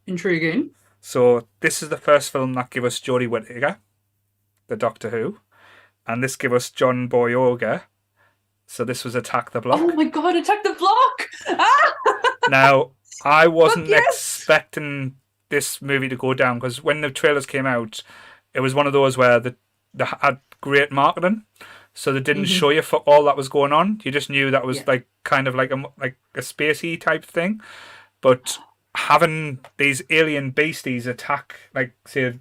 Intriguing. So this is the first film that gave us Jodie Whittaker, the Doctor Who, and this gave us John Boyega. So this was Attack the Block. Oh my god, Attack the Block! Ah! Now, I wasn't yes. expecting this movie to go down, because when the trailers came out, it was one of those where they had great marketing, so they didn't show you for all that was going on. You just knew that was like kind of like a spacey type thing. But having these alien beasties attack, like say,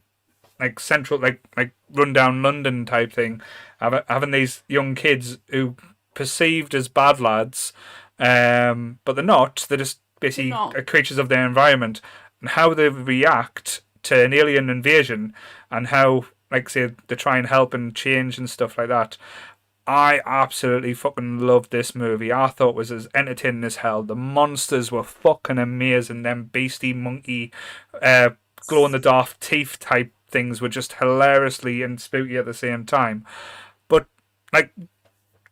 like central, like rundown London type thing, having these young kids who perceived as bad lads, but they're not. They're just basically creatures of their environment, and how they react to an alien invasion, and how, like say, they try and help and change and stuff like that. I absolutely fucking loved this movie. I thought it was as entertaining as hell. The monsters were fucking amazing. Them beastie monkey, glow in the dark teeth type things were just hilariously and spooky at the same time. But like,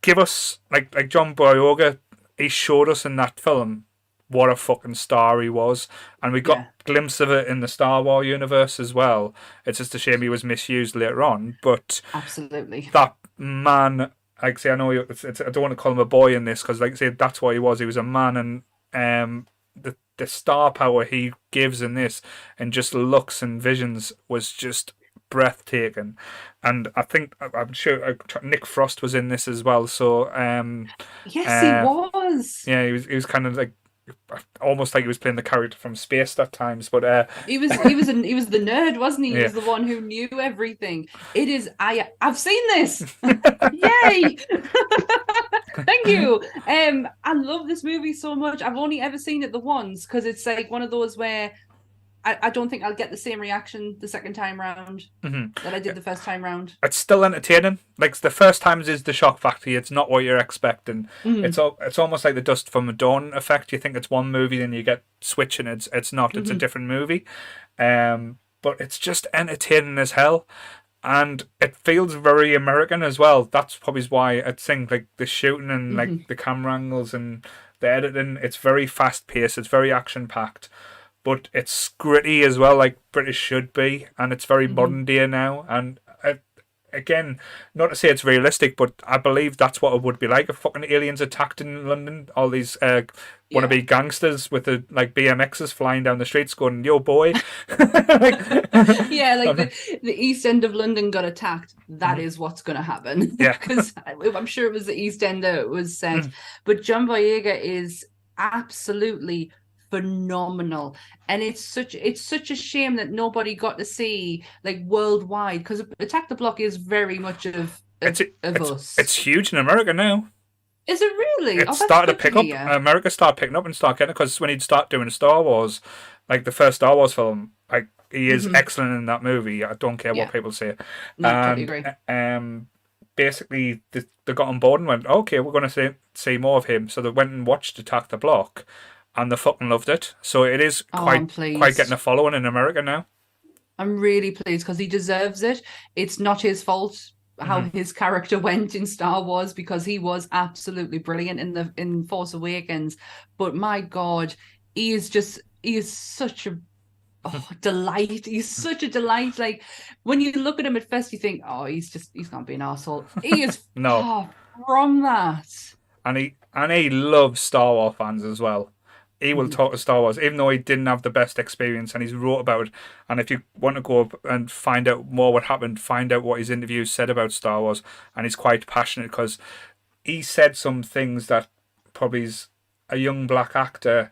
give us like John Boyega, he showed us in that film what a fucking star he was, and we got a glimpse of it in the Star Wars universe as well. It's just a shame he was misused later on, but absolutely, that man, like say, I know I don't want to call him a boy in this, because like say, that's what he was. He was a man, and the star power he gives in this, and just looks and visions, was just breathtaking. And I think, I'm sure Nick Frost was in this as well. So yes, he was. Yeah, he was kind of like almost like he was playing the character from Spaced at times. But he was the nerd, wasn't he? He was the one who knew everything. It is I've seen this. Yay! Thank you. I love this movie so much. I've only ever seen it the once, because it's like one of those where I don't think I'll get the same reaction the second time round that I did the first time round. It's still entertaining. Like the first times is the shock factor. It's not what you're expecting. It's almost like the Dust from Dawn effect. You think it's one movie, then you get switching. It's not. It's a different movie. But it's just entertaining as hell. And it feels very American as well. That's probably why I think like the shooting and like the camera angles and the editing, it's very fast paced. It's very action packed. But it's gritty as well, like British should be, and it's very modern day now. And again, not to say it's realistic, but I believe that's what it would be like if fucking aliens attacked in London. All these wannabe gangsters with the like BMXs flying down the streets, going, "Yo, boy!" The East End of London got attacked. That is what's going to happen. Yeah, because I'm sure it was the East End that it was said. But John Boyega is absolutely phenomenal, and it's such a shame that nobody got to see like worldwide, because Attack the Block is very much of us. It's huge in America now. Is it really? It started to pick up. America started picking up and start getting it, because when he'd start doing Star Wars, like the first Star Wars film, like he is excellent in that movie. I don't care what people say. No, I totally agree. Basically, they got on board and went, okay, we're going to see more of him. So they went and watched Attack the Block, and they fucking loved it. So it is quite getting a following in America now. I'm really pleased, because he deserves it. It's not his fault how his character went in Star Wars, because he was absolutely brilliant in Force Awakens. But my God, he is such a delight. He's such a delight. Like when you look at him at first, you think, oh, he's gonna be an arsehole. He is far from that. And he loves Star Wars fans as well. He will talk to Star Wars, even though he didn't have the best experience, and he's wrote about it. And if you want to go up and find out more what happened, find out what his interviews said about Star Wars. And he's quite passionate, because he said some things that probably a young black actor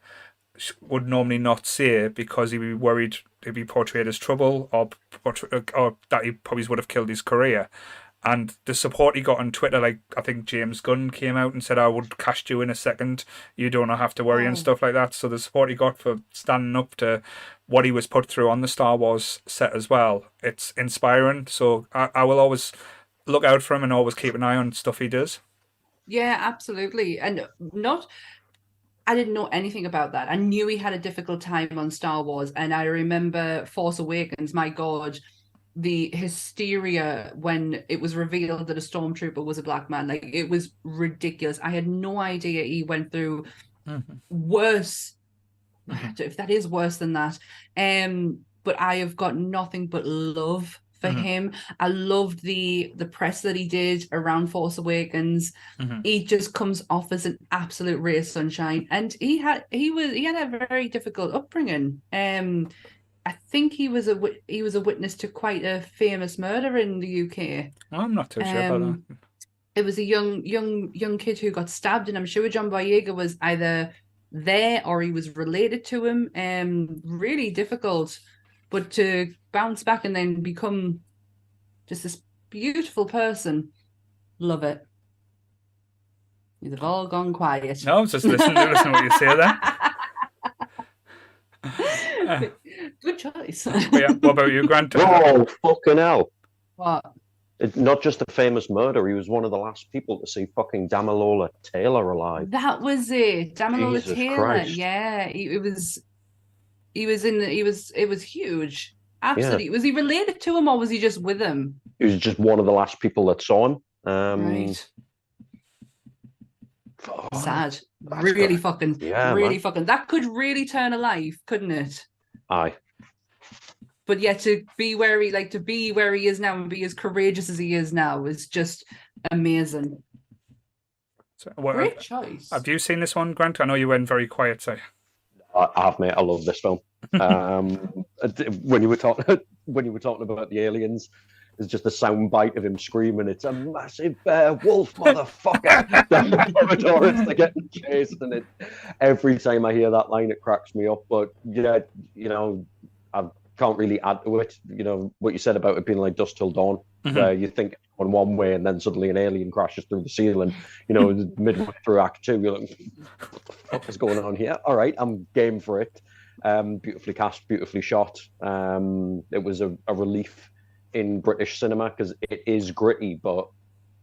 would normally not say, because he'd be worried he'd be portrayed as trouble, or that he probably would have killed his career. And the support he got on Twitter, like I think James Gunn came out and said, I would cast you in a second, you don't have to worry and stuff like that. So the support he got for standing up to what he was put through on the Star Wars set as well, it's inspiring. So I will always look out for him and always keep an eye on stuff he does. Yeah, absolutely. And I didn't know anything about that. I knew he had a difficult time on Star Wars, and I remember Force Awakens, my God, the hysteria when it was revealed that a stormtrooper was a black man. Like, it was ridiculous. I had no idea he went through worse, if that is worse than that. But I have got nothing but love for him. I loved the press that he did around Force Awakens. He just comes off as an absolute ray of sunshine, and he had a very difficult upbringing. I think he was a witness to quite a famous murder in the UK. I'm not too sure about that. It was a young kid who got stabbed, and I'm sure John Boyega was either there or he was related to him. Really difficult, but to bounce back and then become just this beautiful person, love it. You've all gone quiet. No, just listen to what you say there. Good choice. Yeah. What about you, Grant? Oh, fucking hell. What? Not just a famous murder, he was one of the last people to see fucking Damilola Taylor alive. That was it. Damilola Jesus Taylor. Christ. Yeah, it was huge. Absolutely. Yeah. Was he related to him or was he just with him? He was just one of the last people that saw him. Right. Sad. that's Really got- fucking. Yeah, really man. fucking. That could really turn a life, couldn't it? Aye. But yeah, to be where he is now and be as courageous as he is now is just amazing. So, Great choice. have you seen this one, Grant? I know you went very quiet, so. I have, mate. I love this film. When you were talking about the aliens, there's just a sound bite of him screaming, "It's a massive bear wolf, motherfucker!" Down the corridor as they're getting chased, and every time I hear that line, it cracks me up. But yeah, I can't really add to it. What you said about it being like Dusk Till Dawn, where you think on one way and then suddenly an alien crashes through the ceiling. Midway through Act 2, you're like, "What the fuck is going on here?" All right, I'm game for it. Beautifully cast, beautifully shot. It was a relief in British cinema because it is gritty, but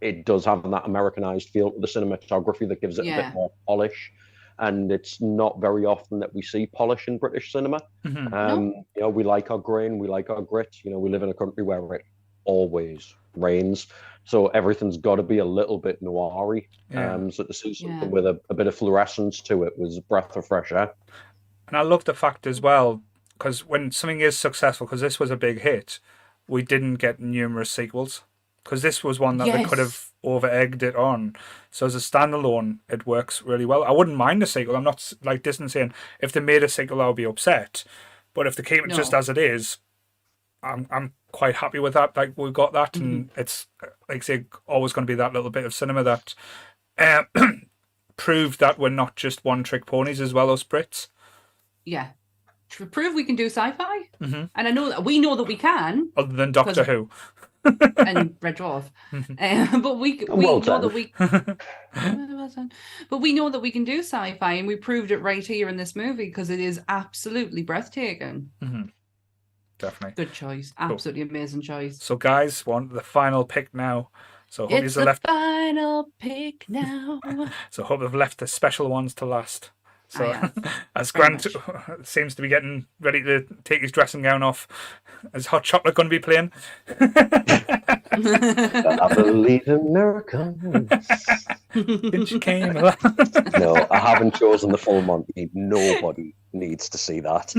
it does have that Americanized feel to the cinematography that gives it a bit more polish. And it's not very often that we see polish in British cinema. We like our grain, we like our grit. We live in a country where it always rains, so everything's got to be a little bit noiry. So to see something with a bit of fluorescence to it was a breath of fresh air. And I love the fact as well, because when something is successful, because this was a big hit, we didn't get numerous sequels. Because this was one that they could have over-egged it on. So as a standalone, it works really well. I wouldn't mind a sequel. I'm not like Disney saying if they made a sequel, I'll be upset. But if they keep it just as it is, I'm quite happy with that. Like, we got that, and it's, like I say, always going to be that little bit of cinema that proved that we're not just one-trick ponies as well as Brits. Yeah. To prove we can do sci-fi. And I know that we know that we can. Other than Doctor Who. And Red Dwarf. But we know that we but we know that we can do sci-fi, and we proved it right here in this movie because it is absolutely breathtaking. Definitely. Good choice. Absolutely amazing choice. So guys, want the final pick now. So hope It's you've left final pick now. So hope they've left the special ones to last. So I have. as Grant seems to be getting ready to take his dressing gown off, is Hot Chocolate going to be playing? I believe in miracles. Since you came along. No, I haven't chosen the full Monty. Nobody needs to see that.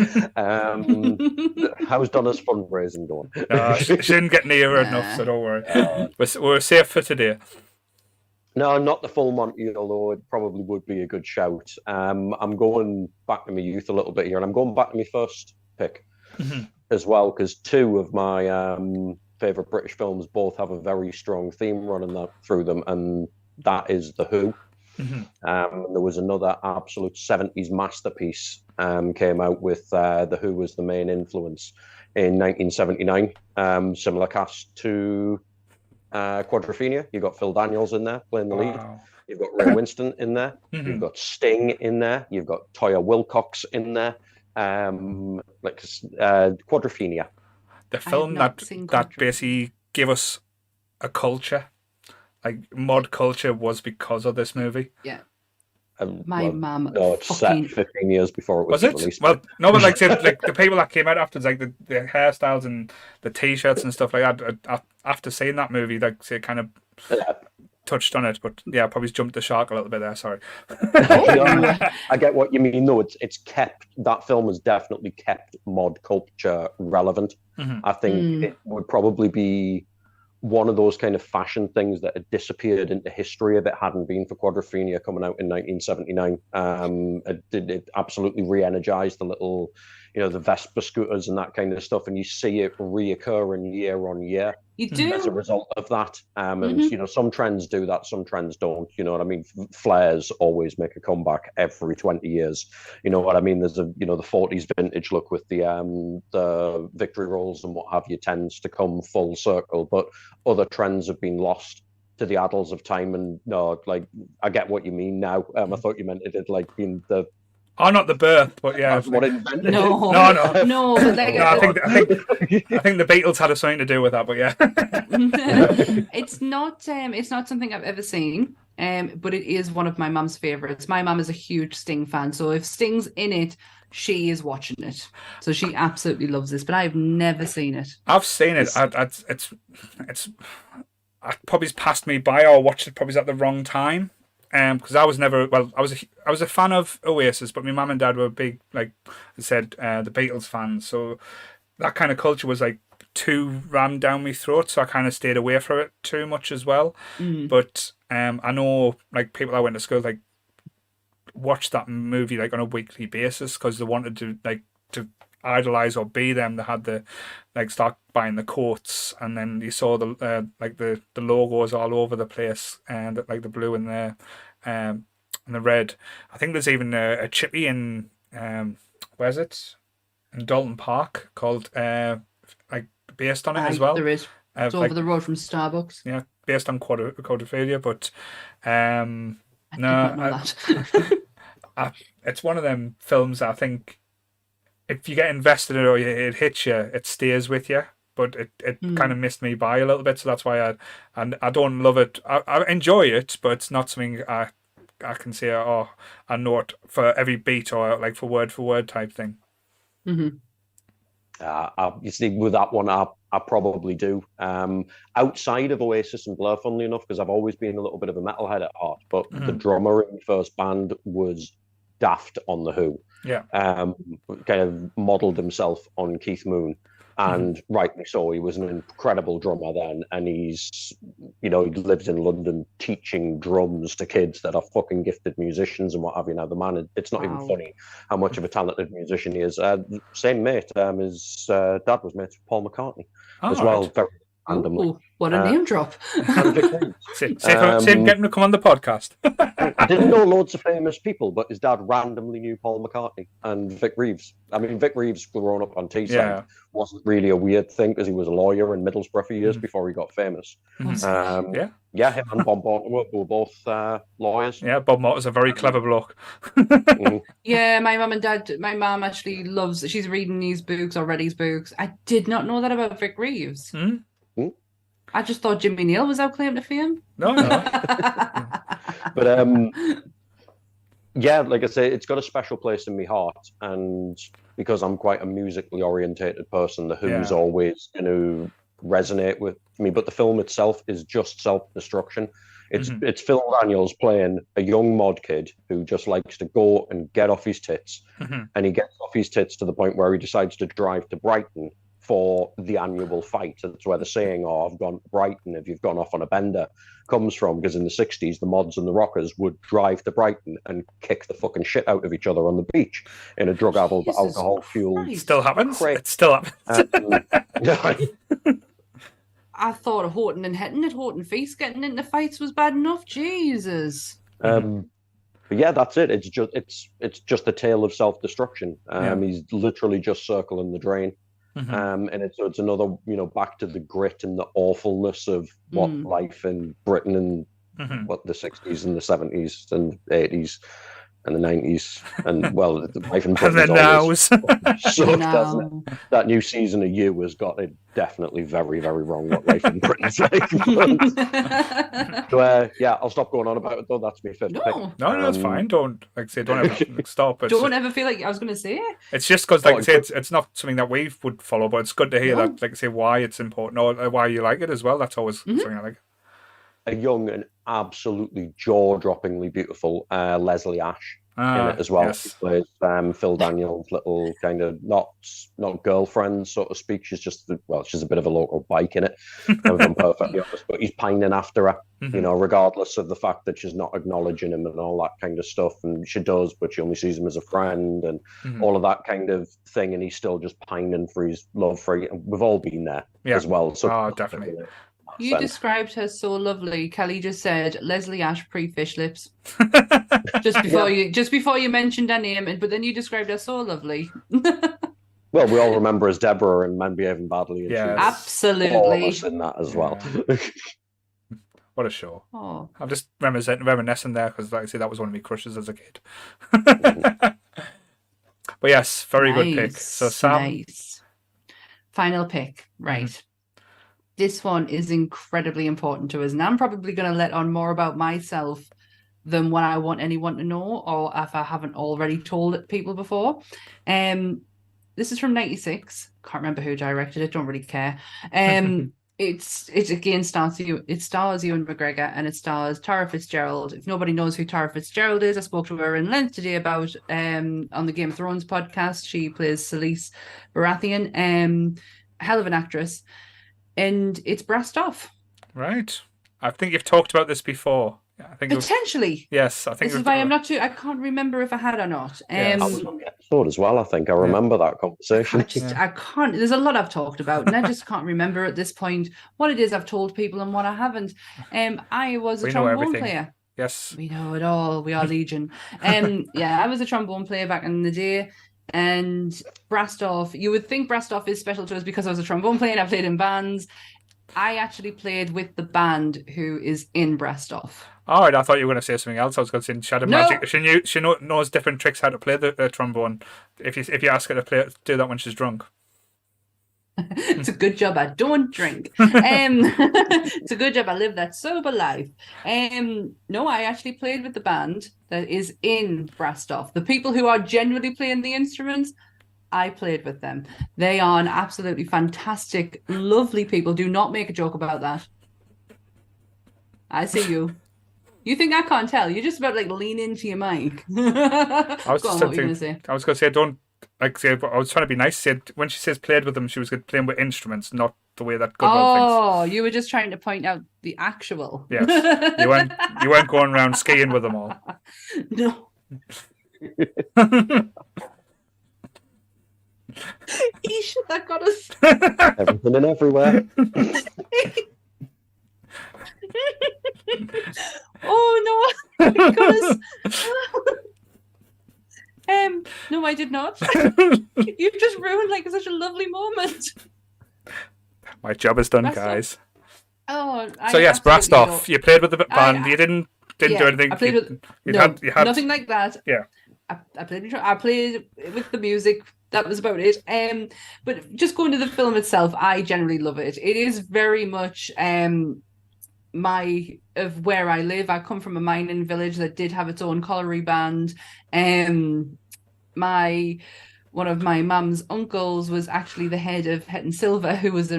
How's Donna's fundraising going? She didn't get near her enough, so don't worry. We're safe for today. No, not the full Monty, although it probably would be a good shout. I'm going back to my youth a little bit here, and I'm going back to my first pick as well, because two of my favourite British films both have a very strong theme running through them, and that is The Who. There was another absolute 70s masterpiece came out with The Who as the main influence in 1979. Similar cast to Quadrophenia. You've got Phil Daniels in there playing the lead. You've got Ray Winston in there. You've got Sting in there. You've got Toya Wilcox in there. Quadrophenia. The film that basically gave us a culture, like mod culture, was because of this movie. Yeah. My mum No, it's fucking- set 15 years before it Was was it? released. Well, no, but like, say, like the people that came out after, like the hairstyles and the t-shirts and stuff like that. After seeing that movie, like, say, kind of Yeah. touched on it, but yeah, I probably jumped the shark a little bit there. Sorry. No, I get what you mean. No, it's kept, that film has definitely kept mod culture relevant. Mhm. I think it would probably be one of those kind of fashion things that had disappeared into history if it hadn't been for Quadrophenia coming out in 1979. It absolutely re-energized the little, the Vespa scooters and that kind of stuff, and you see it reoccurring year on year. You As a do. result of that. And some trends do that, some trends don't. You know what I mean? Flares always make a comeback every 20 years. You know what I mean? There's the 40s vintage look with the victory rolls and what have you tends to come full circle, but other trends have been lost to the addles of time. And no, like, I get what you mean now. I thought you meant it had like been the Oh, not the birth, but yeah. what invented No. No. No, but like, No, I think the Beatles had something to do with that, but yeah. it's not something I've ever seen, but it is one of my mum's favorites. My mum is a huge Sting fan, so if Sting's in it, she is watching it. So she absolutely loves this, but I've never seen it. I've seen it. It's probably passed me by, or watched it probably at the wrong time. Because I was never, well, I was a fan of Oasis, but my mum and dad were big, like I said, the Beatles fans. So that kind of culture was like too rammed down my throat, so I kind of stayed away from it too much as well. But I know like people I went to school like watched that movie like on a weekly basis because they wanted to idolize or be them. They had the start buying the coats, and then you saw the logos all over the place, and like the blue and the red. I think there's even a chippy in where's it, in Dalton Park, called like based on it as well. There is. It's over the road from Starbucks. Yeah, based on Quadrophenia, but I did not know that. it's one of them films that I think if you get invested in it or it hits you, it stays with you. But it kind of missed me by a little bit, so that's why I don't love it. I enjoy it, but it's not something I can say, oh, I know it for every beat or like for word type thing. You see, with that one, I probably do. Outside of Oasis and Blur, funnily enough, because I've always been a little bit of a metalhead at heart, but the drummer in the first band was daft on The Who. Yeah. Kind of modelled himself on Keith Moon. And rightly so, he was an incredible drummer then, and he's, he lives in London teaching drums to kids that are fucking gifted musicians and what have you. Now, the man, it's not even funny how much of a talented musician he is. Same mate, his dad was mates with Paul McCartney as well, very randomly. Ooh, what a name drop. And Vic Reeves. Same getting to come on the podcast. I didn't know loads of famous people, but his dad randomly knew Paul McCartney and Vic Reeves. I mean, Vic Reeves, growing up on Teesside, wasn't really a weird thing because he was a lawyer in Middlesbrough for years before he got famous. Him and Bob Mortimer were both lawyers. Yeah, Bob Mortimer's a very clever bloke. Yeah, my mum actually loves, she's reading these books, or read these books. I did not know that about Vic Reeves. I just thought Jimmy Neal was out claiming to fame. No. But yeah, like I say, it's got a special place in my heart, and because I'm quite a musically orientated person, The Who's always going to resonate with me. But the film itself is just self-destruction. It's Phil Daniels playing a young mod kid who just likes to go and get off his tits, and he gets off his tits to the point where he decides to drive to Brighton for the annual fight. That's where the saying, "Oh, I've gone to Brighton if you've gone off on a bender," comes from, because in the 60s, the mods and the rockers would drive to Brighton and kick the fucking shit out of each other on the beach in a drug-addled, alcohol-fueled... Still happens. It still happens. I thought of Horton and Hetton at Horton Feast getting into fights was bad enough. Jesus. But yeah, that's it. It's just a tale of self-destruction. He's literally just circling the drain. And it's another, back to the grit and the awfulness of what life in Britain in what the 60s and the 70s and 80s in the 90s. And, well, the Wife and And then Britain's nows. always sucked, hasn't it? No. That new season of You has got it definitely very, very wrong what Wife in Britain's like. So, yeah, I'll stop going on about it, though. That's my fifth pick. No, it's fine. Don't, like I say, don't ever stop. It's, Don't ever feel like I was going to say it. it's just because, like I say, it's not something that we would follow, but it's good to hear No. that, like I say, why it's important or why you like it as well. That's always something I like. A young and absolutely jaw-droppingly beautiful Leslie Ash in it as well. Yes. She plays Phil Daniels' little kind of not girlfriend, so to speak. She's just she's a bit of a local bike in it. If I'm perfectly honest, but he's pining after her, you know, regardless of the fact that she's not acknowledging him and all that kind of stuff. And she does, but she only sees him as a friend and all of that kind of thing. And he's still just pining for his love for you. And we've all been there as well. So Definitely. You described her so lovely. Kelly just said Leslie Ash pre-fish lips. just before you mentioned her name, but then you described her so lovely. Well, we all remember as Deborah and Men Behaving Badly. And Yes. she was Absolutely. flawless in that as well. What a show. Oh. I'm just reminiscing there because, like I say, that was one of my crushes as a kid. But yes, very good pick. So, Sam. Nice. Final pick. Right. This one is incredibly important to us, and I'm probably going to let on more about myself than what I want anyone to know, or if I haven't already told it people before. This is from '96. Can't remember who directed it. Don't really care. It's again stars Ewan McGregor and it stars Tara Fitzgerald. If nobody knows who Tara Fitzgerald is, I spoke to her in length today about on the Game of Thrones podcast. She plays Selyse Baratheon. Hell of an actress. And it's Brassed Off. Right. I think you've talked about this before. I think Potentially. yes, I think This is why I'm not too. I can't remember if I had or not. Yes. I was on the episode as well, I think. I remember that conversation. I can't. There's a lot I've talked about, and I just can't remember at this point what it is I've told people and what I haven't. I was a We know trombone everything. player. Yes. We know it all. We are Legion. Yeah, I was a trombone player back in the day. And Brassed Off, you would think Brassed Off is special to us because I was a trombone player and I played in bands. I actually played with the band who is in Brassed Off. All right, I thought you were going to say something else. I was going to say Shadow No. Magic. She knows different tricks how to play the trombone. If you ask her to do that when she's drunk. It's a good job I don't drink. It's a good job I live that sober life. No, I actually played with the band that is in Brassed Off. The people who are genuinely playing the instruments, I played with them. They are an absolutely fantastic, lovely people. Do not make a joke about that. I see you. You think I can't tell? You're just about like lean into your mic. I was Go on, just what were you going to thinking, say? I was going to say don't I was trying to be nice. Said when she says played with them, she was playing with instruments, not the way that Goodwill thinks. Oh, you were just trying to point out the actual. Yes, you weren't going around skiing with them all. No. That got us. Everything and everywhere. Oh no, it got us. No, I did not. You've just ruined like such a lovely moment. My job is done, Brassed Off. guys. Oh, So yes, Brassed absolutely Off. You played with the band. You didn't do yeah, anything. I played with- You No, had nothing like that. Yeah. I played with the music. That was about it. But just going to the film itself, I generally love it. It is very much of where I live. I come from a mining village that did have its own colliery band. One of my mum's uncles was actually the head of Hetton Silver, who was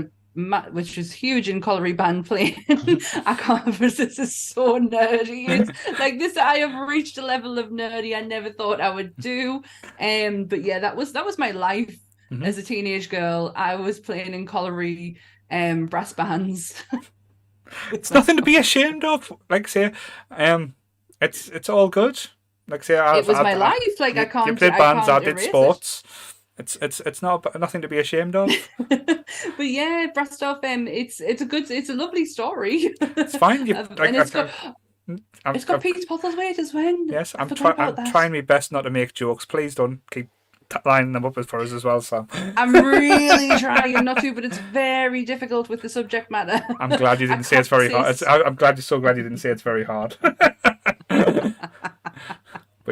which was huge in colliery band playing. I can't. This is so nerdy. It's like this. I have reached a level of nerdy I never thought I would do. But yeah, that was my life as a teenage girl. I was playing in colliery brass bands. It's nothing to be ashamed of. Like say, it's all good. Like say, It was my life. Like I can't. You played bands. I did erase it. sports. It's nothing to be ashamed of. But yeah, Brassed Off. It's a lovely story. It's fine. And it's got Pete Postlethwaite as well. Yes, I I'm forgot about that. trying my best not to make jokes. Please don't keep lining them up for us as well, Sam. I'm really trying not to, but it's very difficult with the subject matter. I'm glad you didn't say it's very hard. I'm so glad you didn't say it's very hard. But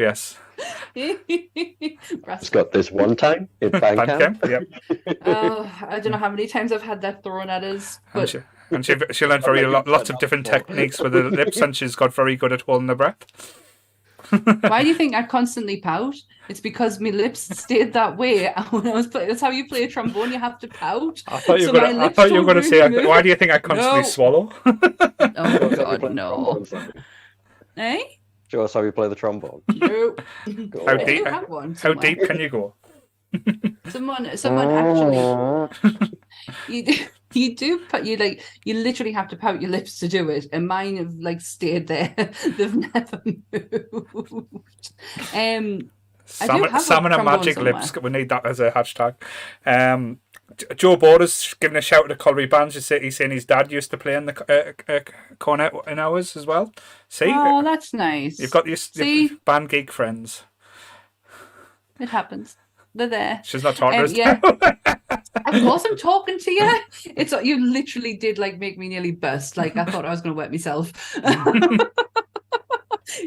yes, It's got this one time in Bandcamp. Bandcamp, yep. I don't know how many times I've had that thrown at us, but And she learned lots of different techniques with her lips, and she's got very good at holding her breath. why do you think I constantly pout? It's because my lips stayed that way. And when I was playing, that's how you play a trombone. You have to pout. I thought you So were my going lips to don't say, really why do you think I constantly No. swallow? Oh God, no! Eh? Show us how you play the trombone. No. Go How on. I deep- do have one How somewhere. deep can you go? Someone actually. You do, but you literally have to pout your lips to do it, and mine have like stayed there. They've never moved. I do Salmon, have a salmon and trombone magic somewhere. lips. We need that as a hashtag. Joe Borders giving a shout to Colby Bands. He's saying his dad used to play in the cornet in ours as well. See, Oh, that's nice. you've got your See? band geek friends. It happens. They're there. She's not talking to us. Yeah. Of course, I'm talking to you. It's you literally did like make me nearly burst. Like I thought I was going to wet myself.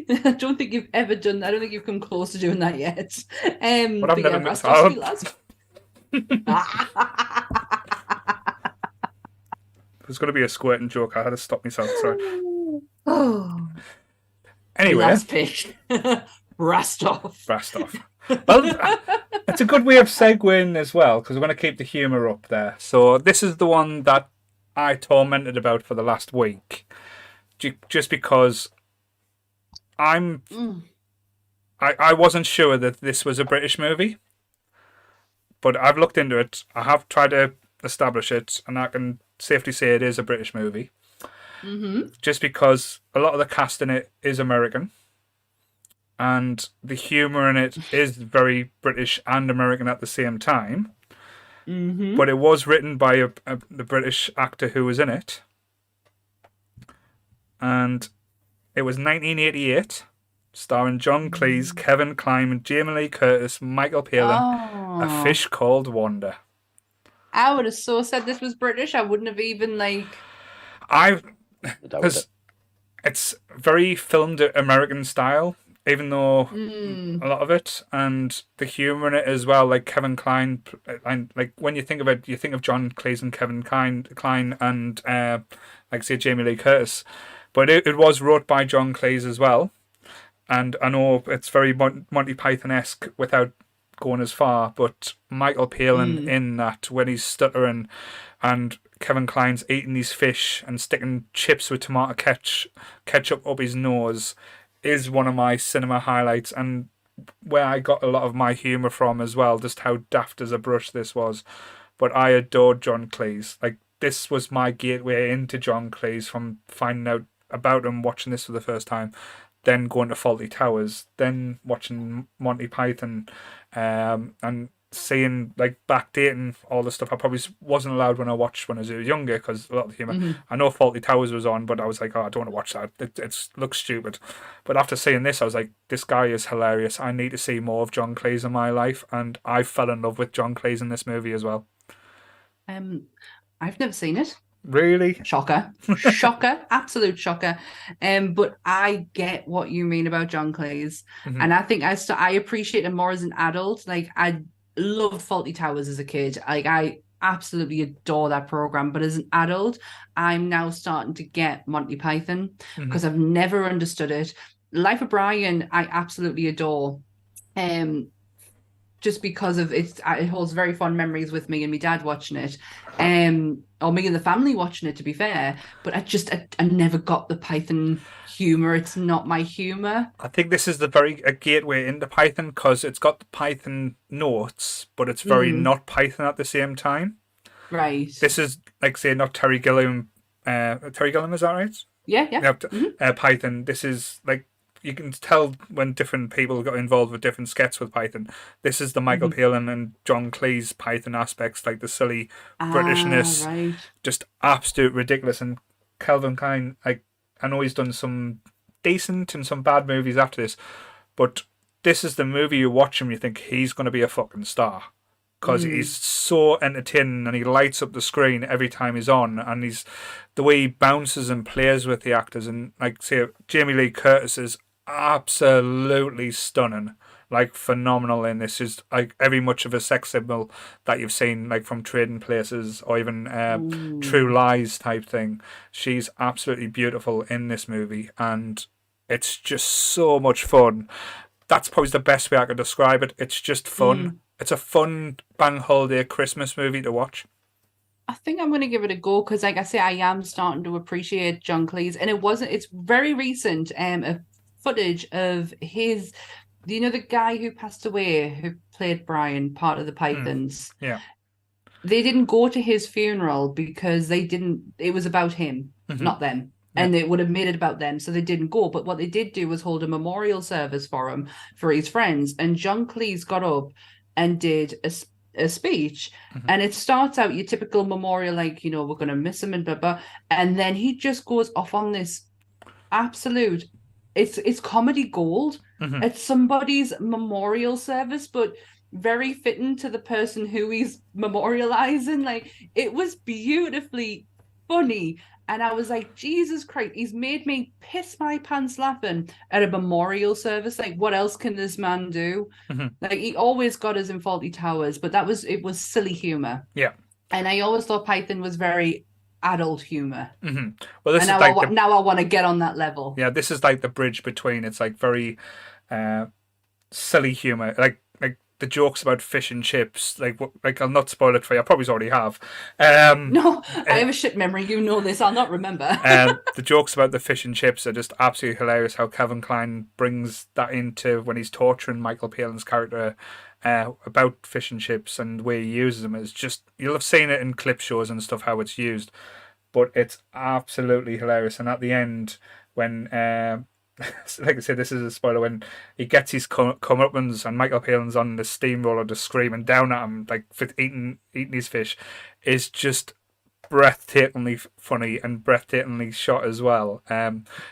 I don't think you've ever done. I don't think you've come close to doing that yet. But I've but never yeah, mixed Rastos up. Vilas. There's going to be a squirting joke. I had to stop myself. Sorry. Oh, Anyway, last pick. Rastov. Rastov. Well, it's a good way of segueing as well, because we're going to keep the humour up there. So this is the one that I tormented about for the last week, just because I wasn't sure that this was a British movie, but I've looked into it. I have tried to establish it, and I can safely say it is a British movie. Mm-hmm. Just because a lot of the cast in it is American, and the humour in it is very British and American at the same time. Mm-hmm. But it was written by the British actor who was in it, and it was 1988, starring John Cleese, Kevin Kline, Jamie Lee Curtis, Michael Palin. Oh. A Fish Called Wanda. I would have so said this was British. I wouldn't have even Because it's very filmed American style, even though a lot of it, and the humour in it as well. Like Kevin Kline, and like when you think of it, you think of John Cleese and Kevin Kline, and like say Jamie Lee Curtis, but it was wrote by John Cleese as well. And I know it's very Monty Python-esque without going as far, but Michael Palin in that when he's stuttering and Kevin Kline's eating these fish and sticking chips with tomato ketchup up his nose is one of my cinema highlights, and where I got a lot of my humour from as well, just how daft as a brush this was. But I adored John Cleese. Like, this was my gateway into John Cleese, from finding out about him, watching this for the first time, then going to Fawlty Towers, then watching Monty Python, and seeing, like, backdating all the stuff I probably wasn't allowed when I watched when I was younger, because a lot of the humour. I know Fawlty Towers was on, but I was like, oh, I don't want to watch that. It looks stupid. But after seeing this, I was like, this guy is hilarious. I need to see more of John Cleese in my life, and I fell in love with John Cleese in this movie as well. I've never seen it. Really? Shocker. Absolute shocker. But I get what you mean about John Cleese. And I think I appreciate him more as an adult. Like, I loved Fawlty Towers as a kid. Like, I absolutely adore that program. But as an adult, I'm now starting to get Monty Python because I've never understood it. Life of Brian, I absolutely adore. Just because of it holds very fond memories with me and my dad watching it, or me and the family watching it, to be fair. But I never got the Python humour. It's not my humour. I think this is a gateway into Python, because it's got the Python notes, but it's very not Python at the same time. Right. This is, like, say, not Terry Gilliam. Terry Gilliam, is that right? Yeah. Python. This is, like, you can tell when different people got involved with different skets with Python. This is the Michael Palin and John Cleese Python aspects, like the silly Britishness, right. just absolute ridiculous. And Calvin Klein, like, I know he's done some decent and some bad movies after this, but this is the movie you watch him, you think he's going to be a fucking star, because he's so entertaining and he lights up the screen every time he's on, and he's the way he bounces and plays with the actors. And, like, say, Jamie Lee Curtis is absolutely stunning. like phenomenal in this. Is like every much of a sex symbol that you've seen, like from Trading Places or even True Lies type thing. She's absolutely beautiful in this movie, and it's just so much fun. That's probably the best way I could describe it. It's just fun. It's a fun bank holiday Christmas movie to watch. I think I'm going to give it a go because, like I say, I am starting to appreciate John Cleese, and it's very recent. Footage of his, the guy who passed away who played Brian, part of the Pythons. Yeah. They didn't go to his funeral because it was about him, not them. Yeah. And they would have made it about them, so they didn't go. But what they did do was hold a memorial service for him, for his friends. And John Cleese got up and did a speech. And it starts out your typical memorial, like, we're going to miss him and blah, blah. And then he just goes off on this absolute... It's comedy gold. It's somebody's memorial service, but very fitting to the person who he's memorializing. Like, it was beautifully funny. And I was like, Jesus Christ, he's made me piss my pants laughing at a memorial service. Like, what else can this man do? Like, he always got us in Faulty Towers, but it was silly humor. Yeah. And I always thought Python was very adult humor. Well, this and is like now I want to get on that level. Yeah, this is like the bridge between. It's like very silly humor, like the jokes about fish and chips. Like I'll not spoil it for you. I probably already have. No, I have a shit memory. You know this. I'll not remember. The jokes about the fish and chips are just absolutely hilarious. How Kevin Kline brings that into when he's torturing Michael Palin's character about fish and chips, and the way he uses them is just, you'll have seen it in clip shows and stuff how it's used, but it's absolutely hilarious. And at the end, when like I said, this is a spoiler, when he gets his comeuppance and Michael Palin's on the steamroller just screaming down at him like for eating his fish, is just breathtakingly funny and breathtakingly shot as well.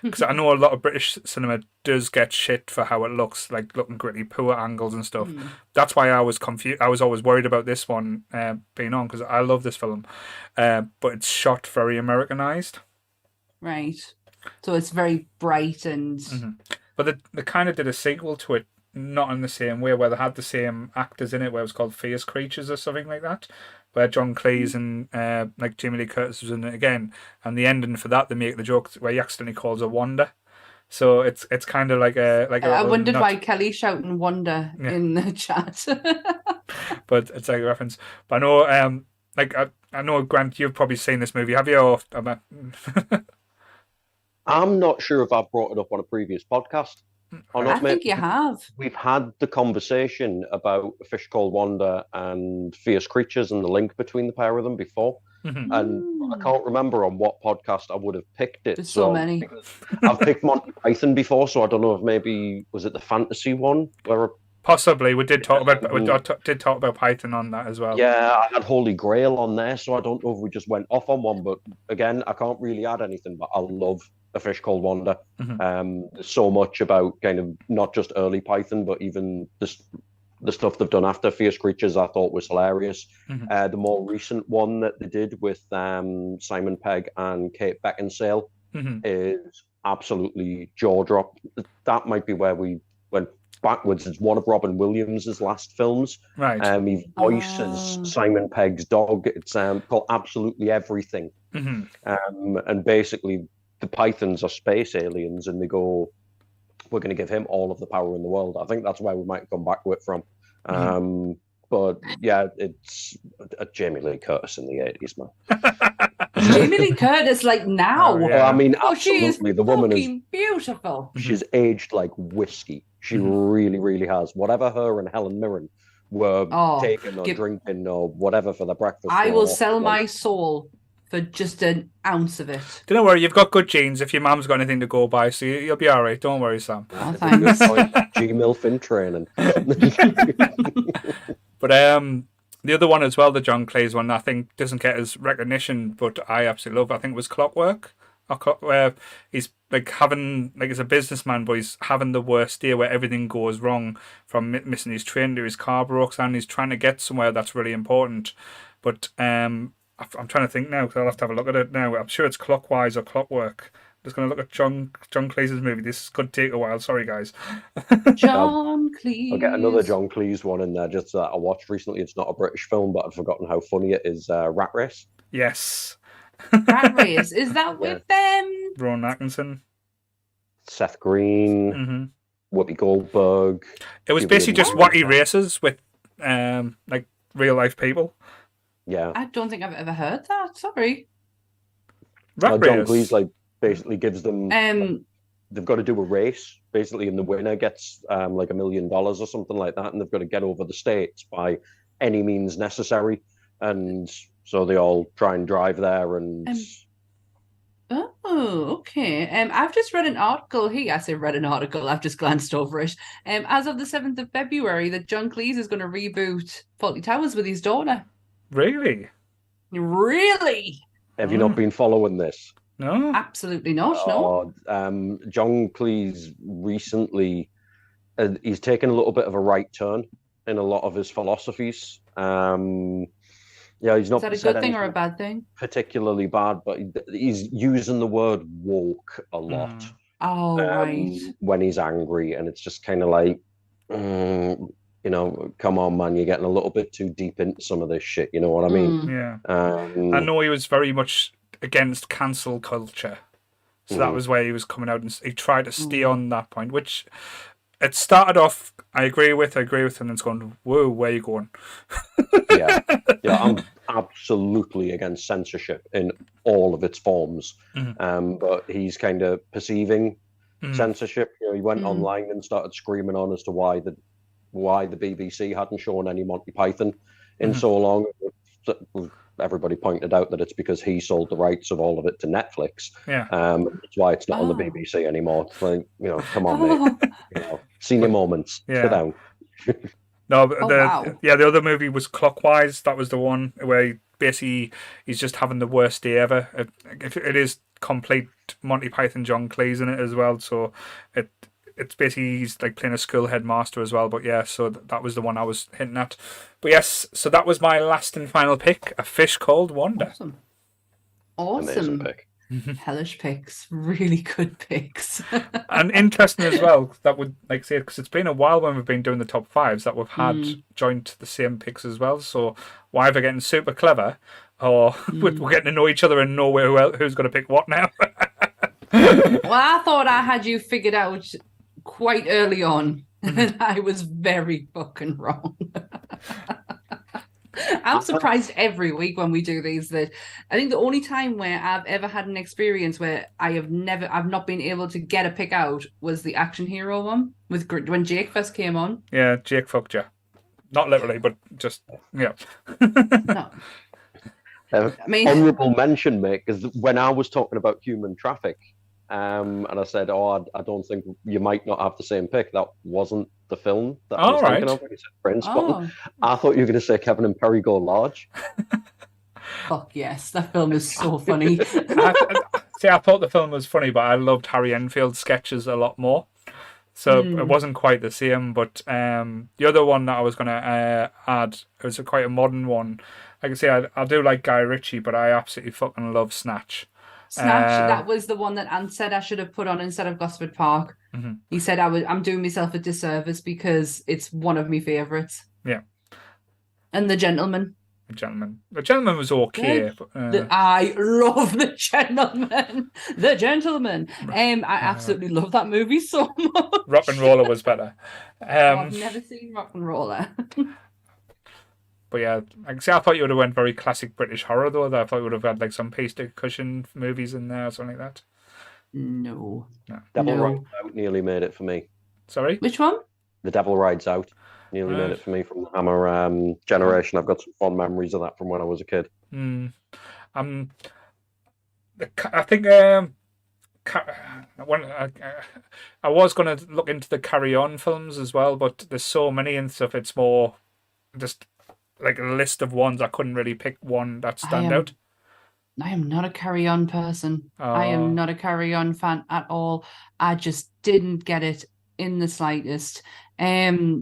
Because I know a lot of British cinema does get shit for how it looks, like looking gritty, poor angles and stuff. That's why I was confused. I was always worried about this one being on, because I love this film, but it's shot very Americanized. Right. So it's very bright and... But they kind of did a sequel to it, not in the same way, where they had the same actors in it, where it was called Fierce Creatures or something like that, where John Cleese and like Jamie Lee Curtis was in it again. And the ending for that, they make the joke where he accidentally calls her Wanda. So it's kind of like a... I wondered why Kelly's shouting Wanda in the chat. But it's like a reference. But I know, I know, Grant, you've probably seen this movie. Have you? Or... I'm not sure if I've brought it up on a previous podcast or not. I think you have. We've had the conversation about A Fish Called Wanda and Fierce Creatures and the link between the pair of them before. And I can't remember on what podcast I would have picked it. There's so many. I've picked Monty Python before, so I don't know if maybe, was it the fantasy one? Where Possibly. We did talk about Python on that as well. Yeah, I had Holy Grail on there, so I don't know if we just went off on one. But again, I can't really add anything, but I love A Fish Called Wanda. There's so much about kind of not just early Python, but even the stuff they've done after Fierce Creatures I thought was hilarious. The more recent one that they did with Simon Pegg and Kate Beckinsale is absolutely jaw-drop. That might be where we went backwards. It's one of Robin Williams' last films. Right. He voices Simon Pegg's dog. It's called Absolutely Everything. And basically the Pythons are space aliens, and they go, we're going to give him all of the power in the world. I think that's where we might come back to it from. But yeah, it's a Jamie Lee Curtis in the 80s, man. Jamie Lee Curtis, like now. Well, I mean, she is absolutely. The woman is beautiful. She's aged like whiskey. She really, really has. Whatever her and Helen Mirren were taking or drinking or whatever for their breakfast. I will sell my soul for just an ounce of it. Don't worry, you've got good genes if your mum's got anything to go by, so you'll be all right. Don't worry, Sam. Oh, thanks. G-MILF in training. But the other one as well, the John Cleese one, I think doesn't get as recognition, but I absolutely love. I think it was Clockwork, where he's like having, like, as a businessman, but he's having the worst day where everything goes wrong, from missing his train to his car breaks down. He's trying to get somewhere that's really important, but I'm trying to think now, because I'll have to have a look at it now. I'm sure it's Clockwise or Clockwork, Just going to look at John Cleese's movie. This could take a while. Sorry, guys. John Cleese. I'll get another John Cleese one in there just that I watched recently. It's not a British film, but I've forgotten how funny it is. Rat Race. Yes. Rat Race. Is that with them? Rowan Atkinson. Seth Green, Whoopi Goldberg. It was basically just wacky races with like real life people. Yeah. I don't think I've ever heard that. Sorry. Rat John Race. Cleese like basically gives them Um, they've got to do a race basically, and the winner gets like $1 million or something like that, and they've got to get over the states by any means necessary, and so they all try and drive there and. Oh, okay. I've just read an article here. I say read an article. I've just glanced over it. As of the 7th of February, that John Cleese is going to reboot Fawlty Towers with his daughter. Really? Really? Have you not been following this? No. Absolutely not. No. John Cleese recently, he's taken a little bit of a right turn in a lot of his philosophies. Yeah, he's not. Is that a good thing or a bad thing? Particularly bad, but he's using the word woke a lot. Oh, right. When he's angry, and it's just kind of like, you know, come on, man, you're getting a little bit too deep into some of this shit. You know what I mean? Yeah. I know he was very much against cancel culture, so that was where he was coming out, and he tried to stay on that point, which it started off. I agree with, and then it's going, whoa, where are you going? Yeah, I'm absolutely against censorship in all of its forms. But he's kind of perceiving censorship. You know, he went online and started screaming on as to why the BBC hadn't shown any Monty Python in so long. Everybody pointed out that it's because he sold the rights of all of it to Netflix. Yeah, that's why it's not on the BBC anymore. It's like, you know, come on, mate. You know, senior moments. Sit down. No, the other movie was Clockwise. That was the one where he's just having the worst day ever. It is complete Monty Python John Cleese in it as well. So it's basically he's like playing a school headmaster as well. But yeah, so that was the one I was hinting at. But yes, so that was my last and final pick: A Fish Called Wanda. Awesome. Amazing pick. Hellish picks, really good picks. And interesting as well, that would like say, because it's been a while when we've been doing the top fives that we've had joint the same picks as well. So why are we getting super clever, or we're getting to know each other and know who's going to pick what now? Well, I thought I had you figured out quite early on, and I was very fucking wrong. I'm surprised every week when we do these that I think the only time where I've ever had an experience where I've not been able to get a pick out was the action hero one when Jake first came on. Yeah, Jake fucked you. Not literally, but just, yeah. No. I mean, honourable mention, mate, because when I was talking about Human Traffic, and I said, I don't think you might not have the same pick. That wasn't the film that I was thinking of. When you said Trainspotting. I thought you were going to say Kevin and Perry Go Large. Fuck yes, that film is so funny. I thought the film was funny, but I loved Harry Enfield's sketches a lot more. So it wasn't quite the same. But the other one that I was going to add, it was quite a modern one. Like I say, I do like Guy Ritchie, but I absolutely fucking love Snatch. Snatch, that was the one that Ant said I should have put on instead of Gosford Park. He said I'm doing myself a disservice because it's one of my favourites. Yeah. And The Gentleman. The Gentleman was okay. But, I love The Gentleman. The Gentleman. I absolutely love that movie so much. Rock and Roller was better. I've never seen Rock and Roller. But yeah, I thought you would have went very classic British horror though. I thought you would have had like some pasty cushion movies in there or something like that. No. Devil Rides Out nearly made it for me. Sorry? Which one? The Devil Rides Out nearly made it for me from the Hammer generation. I've got some fond memories of that from when I was a kid. I think when I was going to look into the Carry On films as well, but there's so many and stuff. It's more just like a list of ones. I couldn't really pick one that stand out. I am not a Carry On person. I am not a Carry On fan at all. I just didn't get it in the slightest. I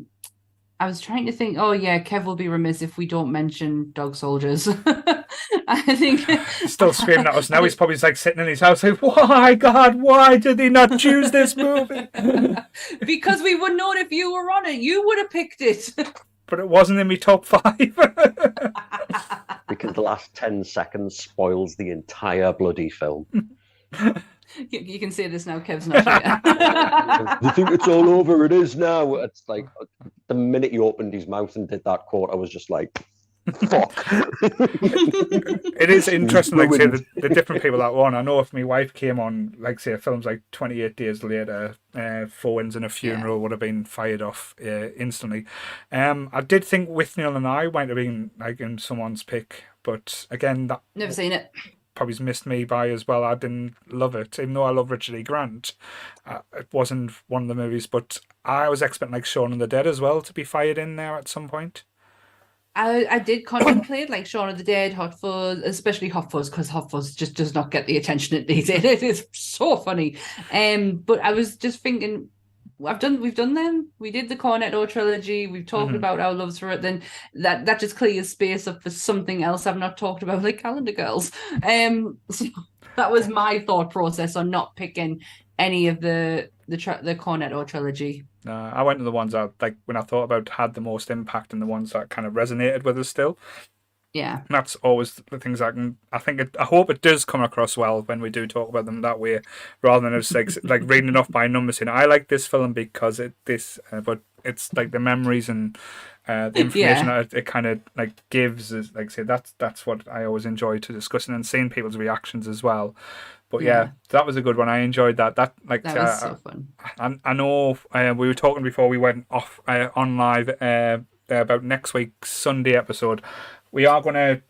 was trying to think, Kev will be remiss if we don't mention Dog Soldiers. I think He's still screaming at us now. He's probably like sitting in his house like, why, God, why did they not choose this movie? because we would know if you were on it, you would have picked it. But it wasn't in my top 5. Because the last 10 seconds spoils the entire bloody film. You can say this now, Kev's not here. You think it's all over? It is now. It's like the minute he opened his mouth and did that quote, I was just like, fuck. It is interesting, like, say, Ruined. the different people that were on. I know if my wife came on, like, say, films like 28 Days Later, Four Winds and a Funeral would have been fired off instantly. I did think Withnail and I might have been, like, in someone's pick, but again, that Never seen it. probably missed me by as well. I didn't love it, even though I love Richard E. Grant. It wasn't one of the movies, but I was expecting, like, Shaun of the Dead as well to be fired in there at some point. I did contemplate like Shaun of the Dead, Hot Fuzz, especially Hot Fuzz, because Hot Fuzz just does not get the attention it needs. It is so funny. But I was just thinking, we've done them. We did the Cornetto trilogy. We've talked about our loves for it. Then that just clears space up for something else I've not talked about, like Calendar Girls. So that was my thought process on not picking any of the Cornetto trilogy. I went to the ones that, like, when I thought about had the most impact and the ones that kind of resonated with us still. Yeah. And that's always the things I hope it does come across well when we do talk about them that way, rather than just like reading it off by numbers. I like this film because but it's like the memories and the information that it kind of like gives is, like, say, that's what I always enjoy to discussing and seeing people's reactions as well. But yeah, that was a good one. I enjoyed that. That was so fun. I know we were talking before we went off on live about next week's Sunday episode. We are going to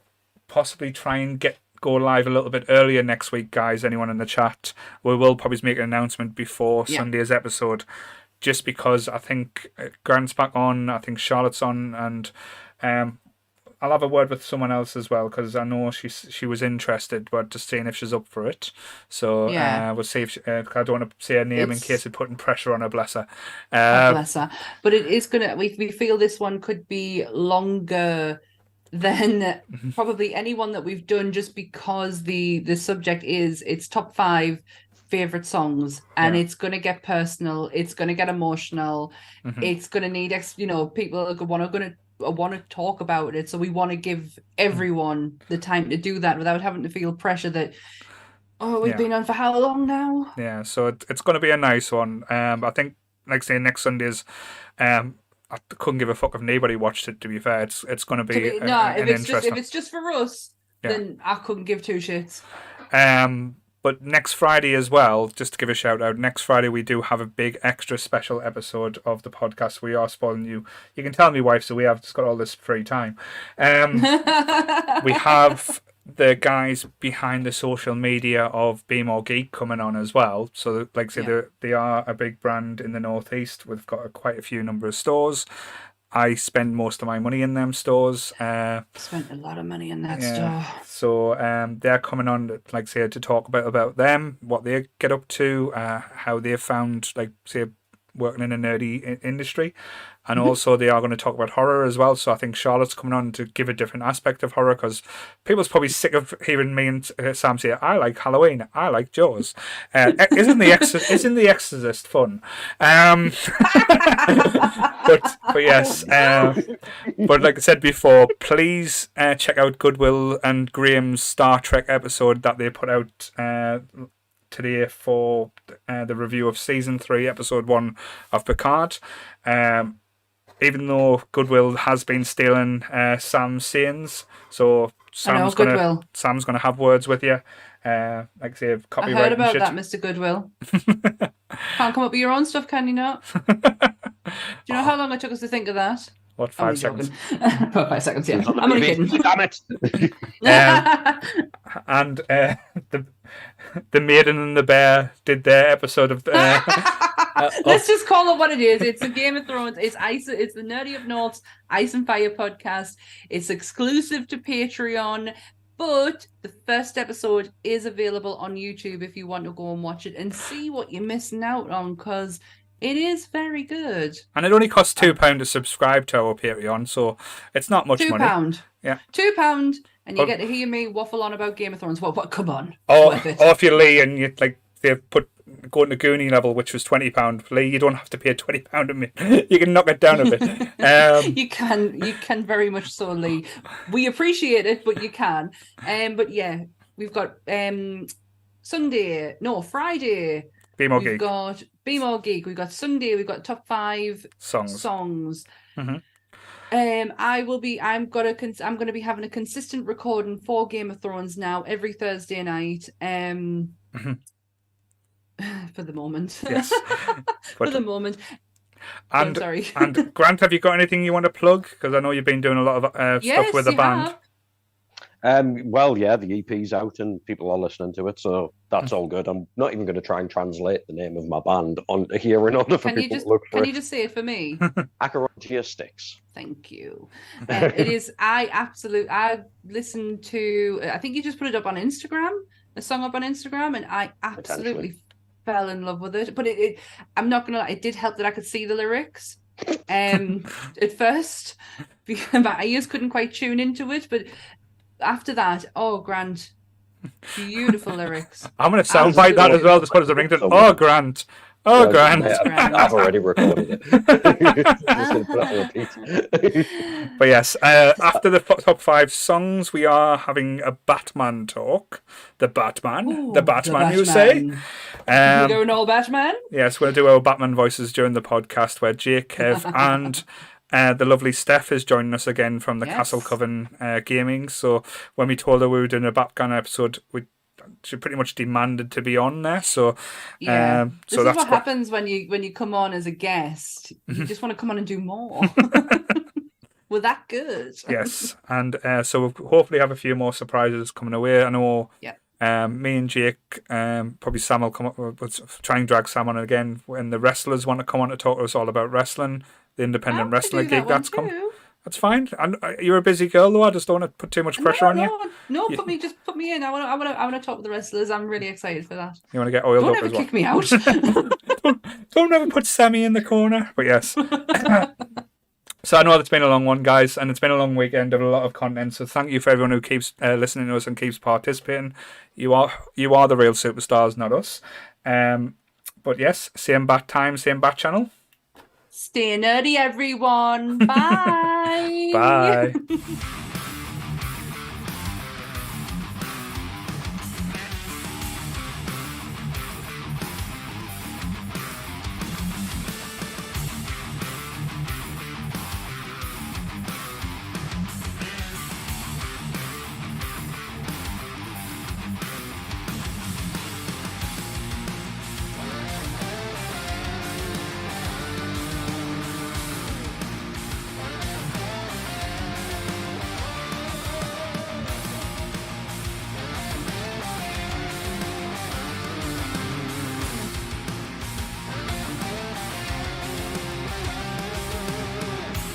possibly try and go live a little bit earlier next week, guys. Anyone in the chat, we will probably make an announcement before Sunday's episode, just because I think Grant's back on, I think Charlotte's on, and I'll have a word with someone else as well, because I know she was interested, but just seeing if she's up for it. So we'll see if I don't want to say her name in case of putting pressure on her. Bless her. Bless her. But it is gonna. We feel this one could be longer than probably anyone that we've done, just because the subject is it's top 5 favorite songs, and it's going to get personal, it's going to get emotional, it's going to need people are going to talk about it, so we want to give everyone the time to do that without having to feel pressure that we've been on for how long now. So it's going to be a nice one. I think, like, say, next Sunday's I couldn't give a fuck if anybody watched it, to be fair. It's going to be an interesting. If it's just for us, then I couldn't give two shits. But next Friday as well, just to give a shout out, next Friday we do have a big extra special episode of the podcast. We are spoiling you. You can tell me, wife, so we have just got all this free time. We have the guys behind the social media of Be More Geek coming on as well. So, like I say, they are a big brand in the Northeast. We've got quite a few number of stores. I spend most of my money in them stores. Spent a lot of money in that store. So they're coming on, like, say, to talk about them, what they get up to, how they've found, like, say, working in a nerdy industry. And also they are going to talk about horror as well. So I think Charlotte's coming on to give a different aspect of horror, because people's probably sick of hearing me and Sam say, I like Halloween, I like Jaws. Isn't the Exorcist fun? But yes. But like I said before, please check out Goodwill and Graham's Star Trek episode that they put out today for the review of season 3, episode 1 of Picard. Even though Goodwill has been stealing Sam's sayings, so Sam's gonna have words with you. Like I say, copyright. I heard about shit. that, Mr. Goodwill. Can't come up with your own stuff, can you not? Do you know how long it took us to think of that? What, 5 seconds? 5 seconds, yeah. I'm only kidding. Damn it! And the Maiden and the Bear did their episode of. Let's just call it what it is. It's a Game of Thrones. It's the Nerdy Up North's Ice and Fire podcast. It's exclusive to Patreon, but the first episode is available on YouTube if you want to go and watch it and see what you're missing out on, because it is very good. And it only costs £2 to subscribe to our Patreon, so it's not much money. £2. Yeah. £2. and you get to hear me waffle on about Game of Thrones. What? Come on. Or Worth it. if you're Lee and you like they've put going to Goonie level, which was £20, Lee, you don't have to pay £20 a minute. You can knock it down a bit. You can very much so, Lee. We appreciate it, but you can. But yeah, we've got Friday. Be More We've Geek got Be More Geek. We've got Sunday. We've got top 5 songs. I'm going to be having a consistent recording for Game of Thrones now every Thursday night. For the moment. Yes. For the moment. And, sorry. And Grant, have you got anything you want to plug? Because I know you've been doing a lot of stuff with the band. Well, yeah, the EP's out and people are listening to it, so that's all good. I'm not even going to try and translate the name of my band onto here in order for people to look for it. Can you just say it for me? Acherontia Sticks. Thank you. It is. I listened to. I think you just put it up on Instagram. A song up on Instagram, and I absolutely fell in love with it. But I'm not gonna lie, it did help that I could see the lyrics. At first, because my ears couldn't quite tune into it, but after that, oh, Grant, beautiful lyrics. I'm going to soundbite that as well, just put as a ringtone. Oh, Grant. Oh, Grant. I've already recorded it. Just gonna put it on repeat. But yes, after the top 5 songs, we are having a Batman talk. The Batman, you say? We're going all Batman? Yes, we'll do our Batman voices during the podcast where Jake, Kev, and the lovely Steph is joining us again from the Castle Coven Gaming. So when we told her we were doing a Batman episode, she pretty much demanded to be on there. So yeah, so this is what happens when you come on as a guest. You just want to come on and do more. We're that good. Yes, and so we'll hopefully have a few more surprises coming away. I know. Yeah. Me and Jake, probably Sam will come up. We'll try and drag Sam on again when the wrestlers want to come on to talk to us all about wrestling, the independent wrestler gig that's come. That's fine. And you're a busy girl, though. I just don't want to put too much pressure on you. No, put me in. I want to talk with the wrestlers. I'm really excited for that. You want to get oiled Don't up ever as well. kick me out. don't ever put Sammy in the corner. But yes. So I know it's been a long one, guys, and it's been a long weekend of a lot of content. So thank you for everyone who keeps listening to us and keeps participating. You are the real superstars, not us. But yes, same bat time, same bat channel. Stay nerdy, everyone. Bye. Bye.